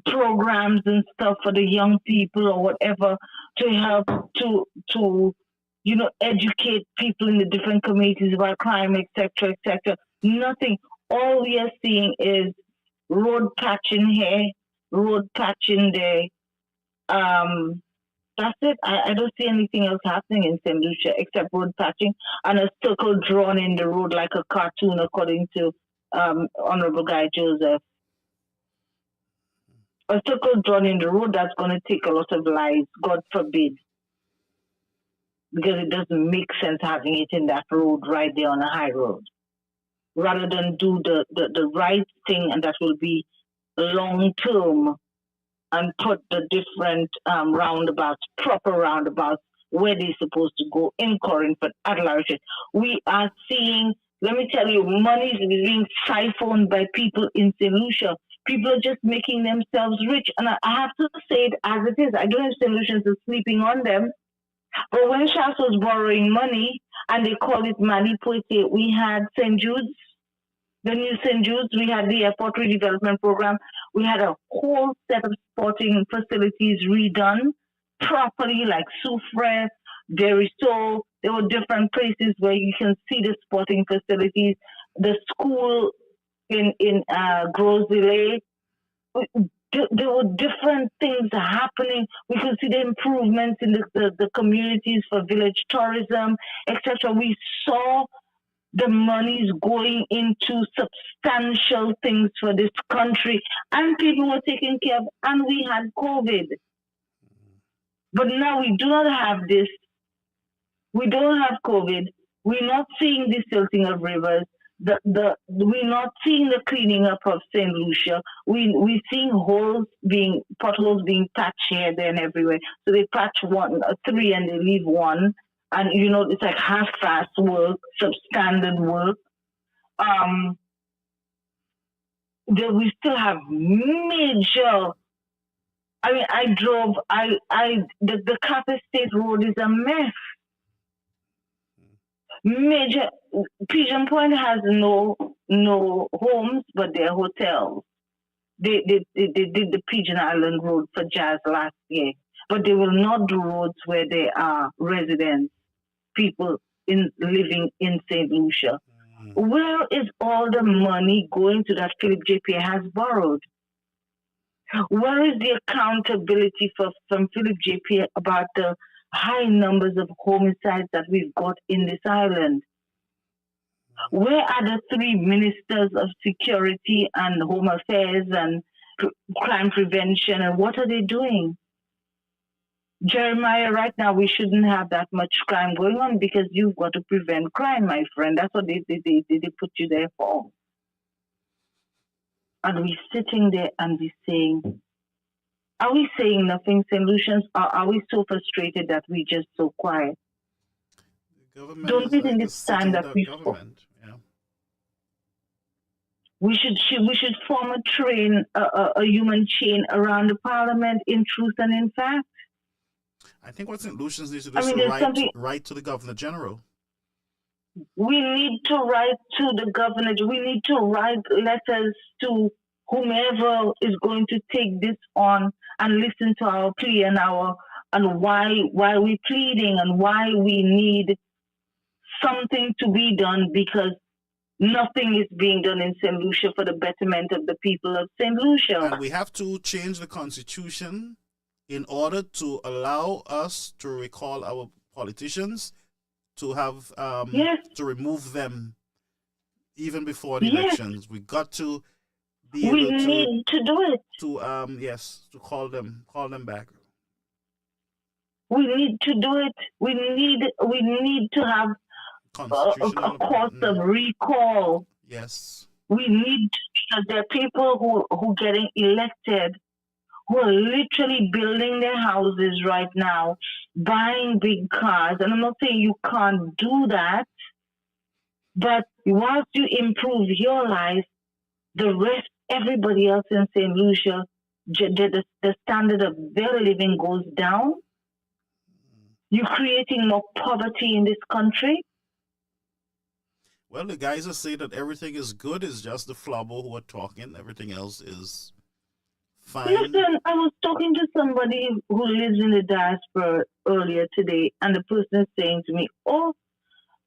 programs and stuff for the young people or whatever to help to educate people in the different communities about crime, etc., etc. Nothing. All we are seeing is road patching here, road patching there. That's it. I don't see anything else happening in St. Lucia except road patching and a circle drawn in the road like a cartoon, according to Honorable Guy Joseph. A circle drawn in the road that's going to take a lot of lives, God forbid, because it doesn't make sense having it in that road right there on a high road. Rather than do the right thing, and that will be long term, and put the different roundabouts, proper roundabouts, where they're supposed to go in Corinford, at Larishes. We are seeing, let me tell you, money is being siphoned by people in St. Lucia. People are just making themselves rich. And I have to say it as it is. I don't have St. Lucians are sleeping on them. But when Shas was borrowing money, and they called it Mali Poitiers, we had St. Jude's, the new St. Jude's, we had the airport redevelopment program. We had a whole set of sporting facilities redone properly, like Soufre, Deriso. There were different places where you can see the sporting facilities. The school in Grosile. There were different things happening. We could see the improvements in the communities for village tourism, etc. We saw the money's going into substantial things for this country, and people were taken care of, and we had COVID. But now we do not have this. We don't have COVID. We're not seeing the silting of rivers. We're not seeing the cleaning up of St. Lucia. We're seeing potholes being patched here, there, and everywhere. So they patch three, and they leave one. And, it's like half-fast work, substandard work. We still have major... I mean, the Catholic State Road is a mess. Major... Pigeon Point has no homes, but they're hotels. They did the Pigeon Island Road for Jazz last year. But they will not do roads where there are residents, people living in St. Lucia. Where is all the money going to that Philip JP has borrowed? Where is the accountability from Philip JP about the high numbers of homicides that we've got in this island? Where are the three ministers of security and home affairs and crime prevention, and what are they doing? Jeremiah, right now we shouldn't have that much crime going on because you've got to prevent crime, my friend. That's what they put you there for. And we're sitting there and we're saying, are we saying nothing, St. Lucians, or are we so frustrated that we just so quiet? Don't we think it's time that we We should form a human chain around the parliament in truth and in fact. I think what St. Lucians needs to do is write to the Governor General. We need to write to the governor. We need to write letters to whomever is going to take this on and listen to our plea and why we're pleading and why we need something to be done, because nothing is being done in St. Lucia for the betterment of the people of St. Lucia. And we have to change the constitution in order to allow us to recall our politicians, to have to remove them even before the elections. We got to be able need to do it. To call them back. We need to do it. We need to have a course of recall. Yes. We need, because there are people who getting elected who are literally building their houses right now, buying big cars. And I'm not saying you can't do that, but once you improve your life, the rest, everybody else in St. Lucia, the standard of their living goes down. You're creating more poverty in this country. Well, the guys that say that everything is good is just the flubber who are talking. Everything else is fine. Listen, I was talking to somebody who lives in the diaspora earlier today, and the person is saying to me,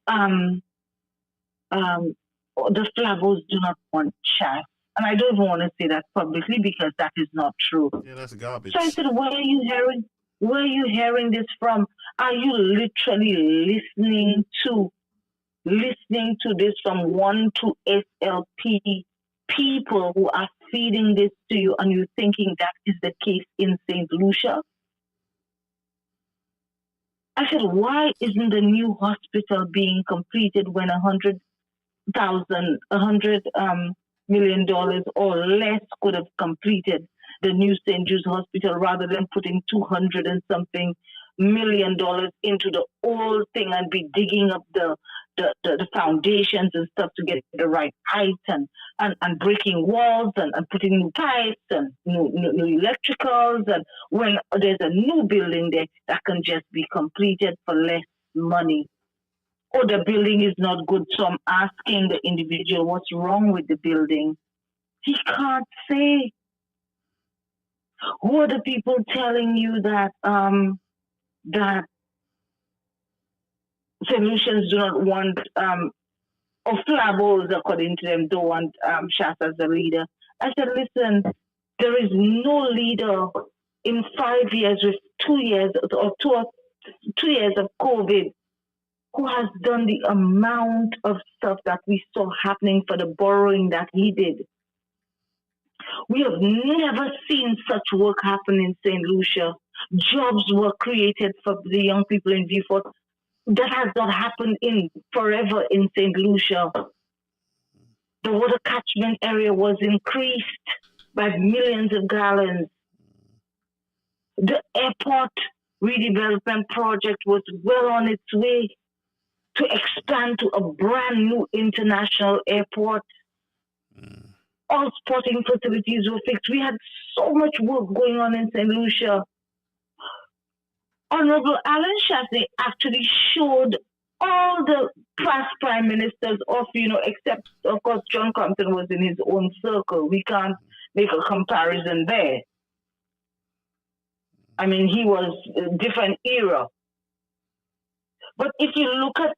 um, the Flavos do not want chaff. And I don't even want to say that publicly because that is not true. Yeah, that's garbage. So I said, where are you hearing this from? Are you literally listening to this from 1 to SLP people who are feeding this to you, and you're thinking that is the case in St. Lucia? I said, why isn't the new hospital being completed when $100 million or less could have completed the new St. Jude's Hospital rather than putting 200 and something million dollars into the old thing and be digging up the foundations and stuff to get the right height and breaking walls and putting new pipes and new electricals, and when there's a new building there that can just be completed for less money. Or the building is not good, so I'm asking the individual what's wrong with the building. He can't say. Who are the people telling you that that solutions do not want or Flavos, according to them, don't want Shas as a leader? I said, listen, there is no leader in 5 years with 2 years or 2 years of COVID who has done the amount of stuff that we saw happening for the borrowing that he did. We have never seen such work happen in St. Lucia. Jobs were created for the young people in Beaufort. That has not happened in forever in St. Lucia. The water catchment area was increased by millions of gallons. The airport redevelopment project was well on its way to expand to a brand new international airport. All sporting facilities were fixed. We had so much work going on in St. Lucia. Honorable Alan Shaftney actually showed all the past prime ministers except, of course, John Compton was in his own circle. We can't make a comparison there. I mean, he was a different era. But if you look at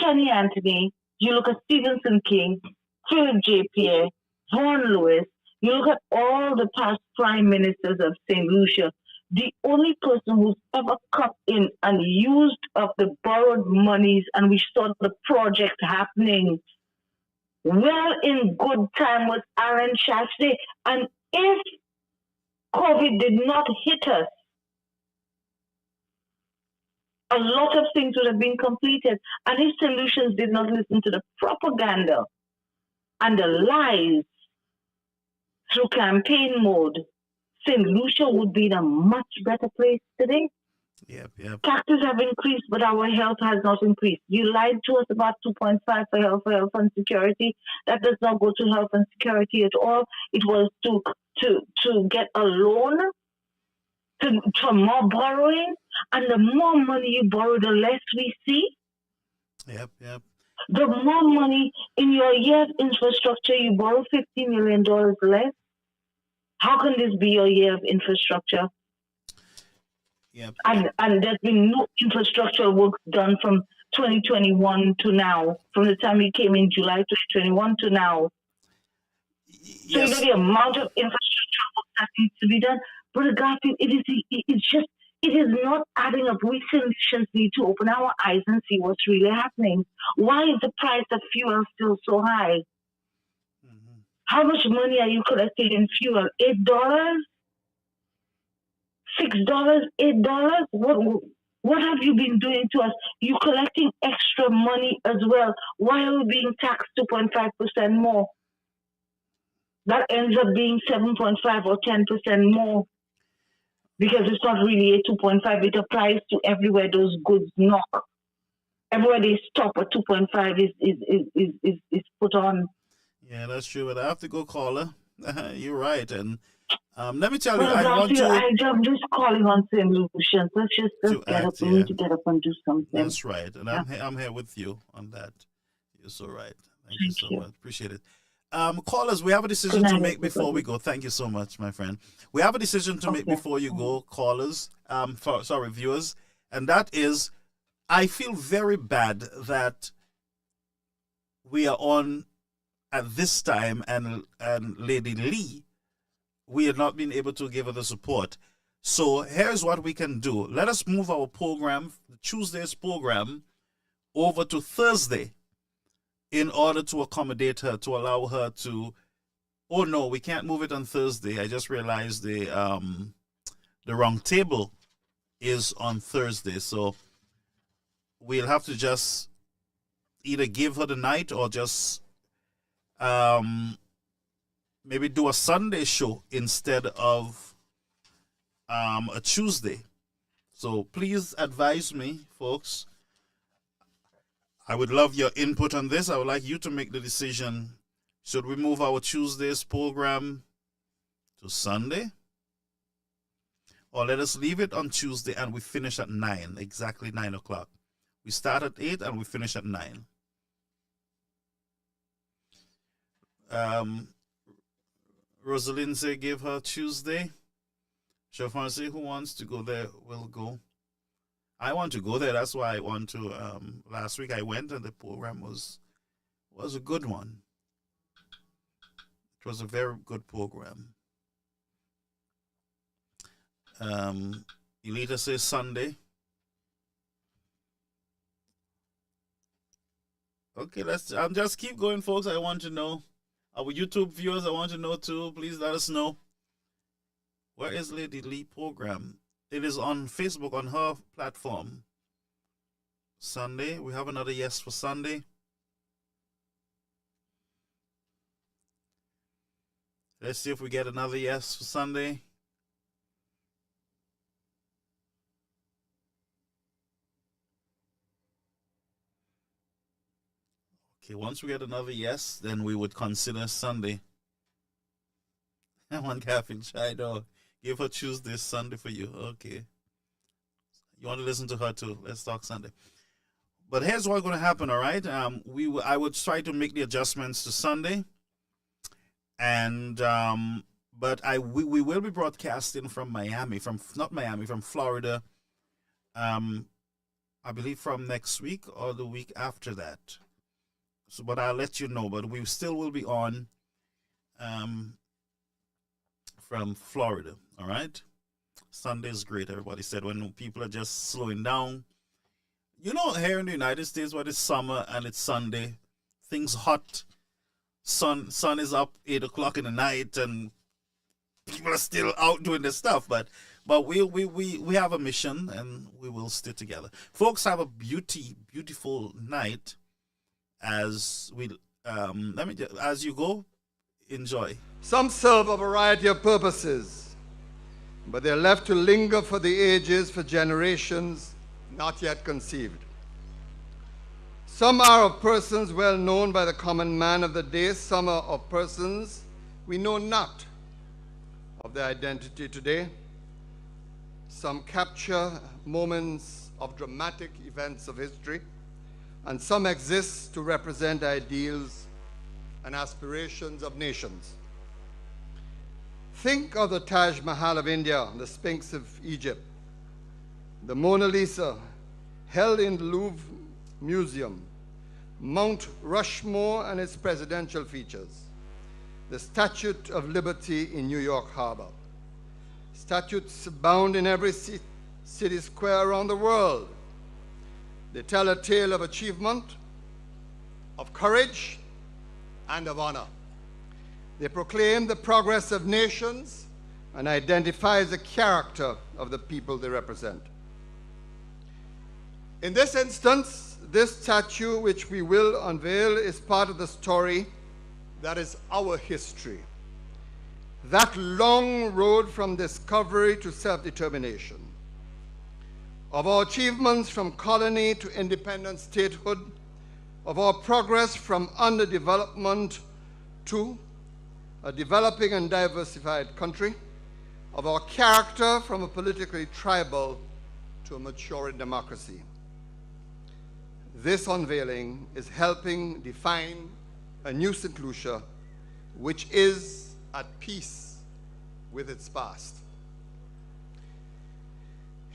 Kenny Anthony, you look at Stevenson King, Philip J. Pierre, Vaughan Lewis, you look at all the past prime ministers of St. Lucia, the only person who's ever come in and used up the borrowed monies, and we saw the project happening well in good time, was Aaron Shastri. And if COVID did not hit us, a lot of things would have been completed. And if solutions did not listen to the propaganda and the lies through campaign mode, St. Lucia would be in a much better place today. Yep. Taxes have increased, but our health has not increased. You lied to us about 2.5 for health and security. That does not go to health and security at all. It was to get a loan, for more borrowing, and the more money you borrow, the less we see. Yep. The more money in your year's infrastructure, you borrow $50 million less. How can this be your year of infrastructure? Yep. And there's been no infrastructure work done from 2021 to now, from the time we came in July 2021 to now. Yes. So you know the amount of infrastructure work that needs to be done. But Garfield, it is not adding up. We solutions need to open our eyes and see what's really happening. Why is the price of fuel still so high? Mm-hmm. How much money are you collecting in fuel? $8? $6? $8? What have you been doing to us? You're collecting extra money as well. Why are we being taxed 2.5% more? That ends up being 7.5 or 10% more. Because it's not really a 2.5, it applies to everywhere those goods knock. Everywhere they stop, a 2.5 is put on. Yeah, that's true. But I have to go, caller. You're right. And let me tell you, Well, I'm just calling on St. Lucians. Let's just get up. We need to get up and do something. That's right. And I'm here with you on that. You're so right. Thank you so much. Appreciate it. Callers, we have a decision Good to night, make before we everybody. go. Thank you so much, my friend. We have a decision to make Okay. before you go, callers. Sorry, viewers, and that is, I feel very bad that we are on at this time, and Lady Lee, we have not been able to give her the support. So here's what we can do. Let us move our program, Tuesday's program, over to Thursday, in order to accommodate her, to allow her to. Oh no, we can't move it on Thursday. I just realized the wrong table is on Thursday, so we'll have to just either give her the night or just maybe do a Sunday show instead of a Tuesday. So please advise me, folks. I would love your input on this. I would like you to make the decision. Should we move our Tuesday's program to Sunday? Or let us leave it on Tuesday and we finish at 9, exactly 9 o'clock. We start at 8 and we finish at 9. Rosalind say give her Tuesday. Shafan say who wants to go there will go. I want to go there. That's why I want to. Last week I went and the program was a good one. It was a very good program. Elita says Sunday. Okay, let's just keep going, folks. I want to know. Our YouTube viewers, I want to know too. Please let us know. Where is Lady Lee program? It is on Facebook on her platform. Sunday. We have another yes for Sunday. Let's see if we get another yes for Sunday. Okay, once we get another yes, then we would consider Sunday. I want Catherine Chido. Give her Tuesday, Sunday for you. Okay. You want to listen to her too? Let's talk Sunday. But here's what's going to happen, all right? I would try to make the adjustments to Sunday. And but we will be broadcasting from Miami, from Florida. I believe from next week or the week after that. So, but I'll let you know. But we still will be on from Florida. All right. Sunday is great. Everybody said when people are just slowing down. You know, here in the United States, when it's summer and it's Sunday, things hot. Sun is up 8 o'clock in the night, and people are still out doing their stuff. But we have a mission, and we will stay together. Folks, have a beautiful night. As we as you go, enjoy. Some serve a variety of purposes, but they're left to linger for the ages, for generations not yet conceived. Some are of persons well known by the common man of the day. Some are of persons we know not of their identity today. Some capture moments of dramatic events of history, and some exist to represent ideals and aspirations of nations. Think of the Taj Mahal of India, the Sphinx of Egypt, the Mona Lisa, held in the Louvre Museum, Mount Rushmore and its presidential features, the Statue of Liberty in New York Harbor. Statues abound in every city square around the world. They tell a tale of achievement, of courage, and of honor. They proclaim the progress of nations and identify the character of the people they represent. In this instance, this statue, which we will unveil, is part of the story that is our history. That long road from discovery to self-determination, of our achievements from colony to independent statehood, of our progress from underdevelopment to a developing and diversified country, of our character from a politically tribal to a maturing democracy. This unveiling is helping define a new St. Lucia which is at peace with its past.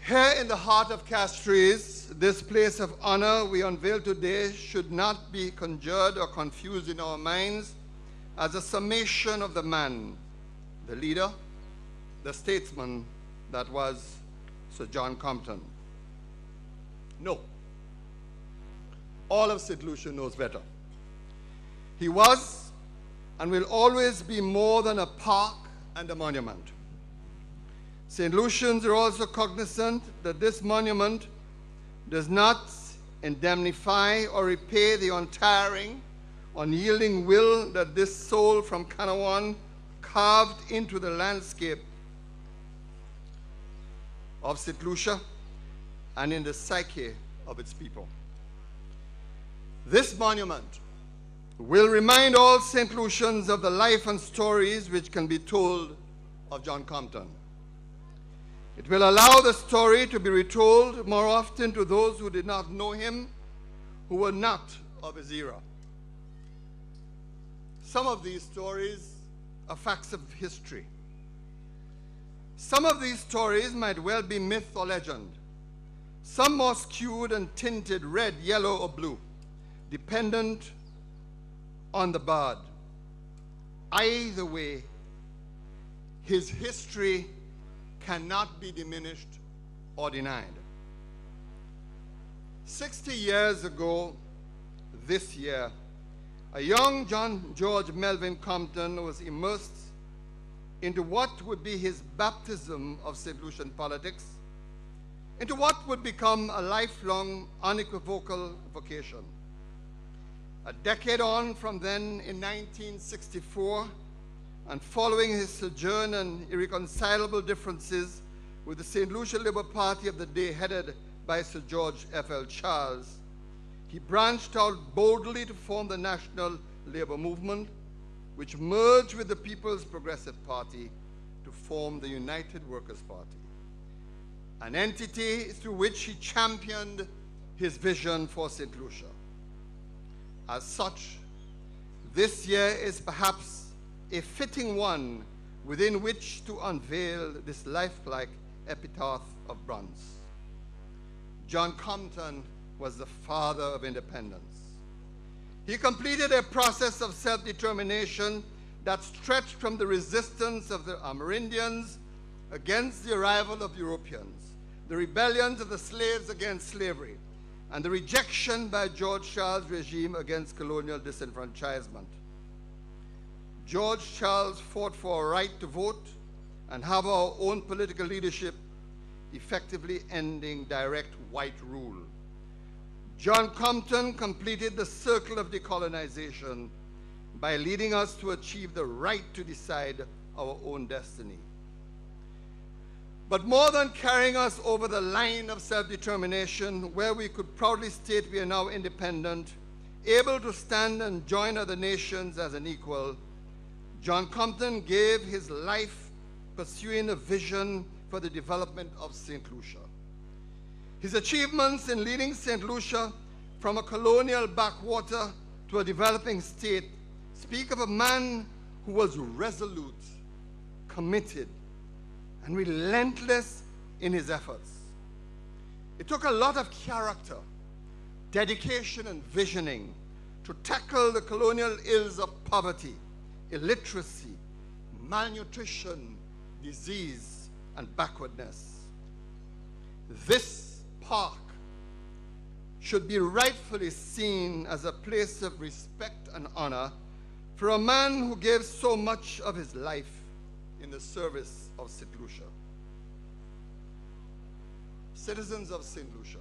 Here in the heart of Castries, this place of honor we unveil today should not be conjured or confused in our minds as a summation of the man, the leader, the statesman that was Sir John Compton. No. All of St. Lucia knows better. He was and will always be more than a park and a monument. St. Lucians are also cognizant that this monument does not indemnify or repay the untiring, unyielding will that this soul from Kanawha carved into the landscape of St. Lucia and in the psyche of its people. This monument will remind all St. Lucians of the life and stories which can be told of John Compton. It will allow the story to be retold more often to those who did not know him, who were not of his era. Some of these stories are facts of history. Some of these stories might well be myth or legend. Some more skewed and tinted red, yellow, or blue, dependent on the bard. Either way, his history cannot be diminished or denied. 60 years ago, this year, a young John George Melvin Compton was immersed into what would be his baptism of St. Lucian politics, into what would become a lifelong, unequivocal vocation. A decade on from then, in 1964, and following his sojourn and irreconcilable differences with the St. Lucia Labour Party of the day headed by Sir George F.L. Charles, he branched out boldly to form the National Labour Movement, which merged with the People's Progressive Party to form the United Workers' Party, an entity through which he championed his vision for St. Lucia. As such, this year is perhaps a fitting one within which to unveil this lifelike epitaph of bronze. John Compton was the father of independence. He completed a process of self-determination that stretched from the resistance of the Amerindians against the arrival of Europeans, the rebellions of the slaves against slavery, and the rejection by George Charles' regime against colonial disenfranchisement. George Charles fought for a right to vote and have our own political leadership, effectively ending direct white rule. John Compton completed the circle of decolonization by leading us to achieve the right to decide our own destiny. But more than carrying us over the line of self-determination, where we could proudly state we are now independent, able to stand and join other nations as an equal, John Compton gave his life pursuing a vision for the development of St. Lucia. His achievements in leading St. Lucia from a colonial backwater to a developing state speak of a man who was resolute, committed, and relentless in his efforts. It took a lot of character, dedication, and visioning to tackle the colonial ills of poverty, illiteracy, malnutrition, disease, and backwardness. This park should be rightfully seen as a place of respect and honor for a man who gave so much of his life in the service of St. Lucia. Citizens of St. Lucia,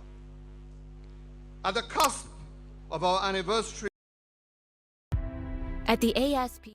at the cusp of our anniversary, at the ASP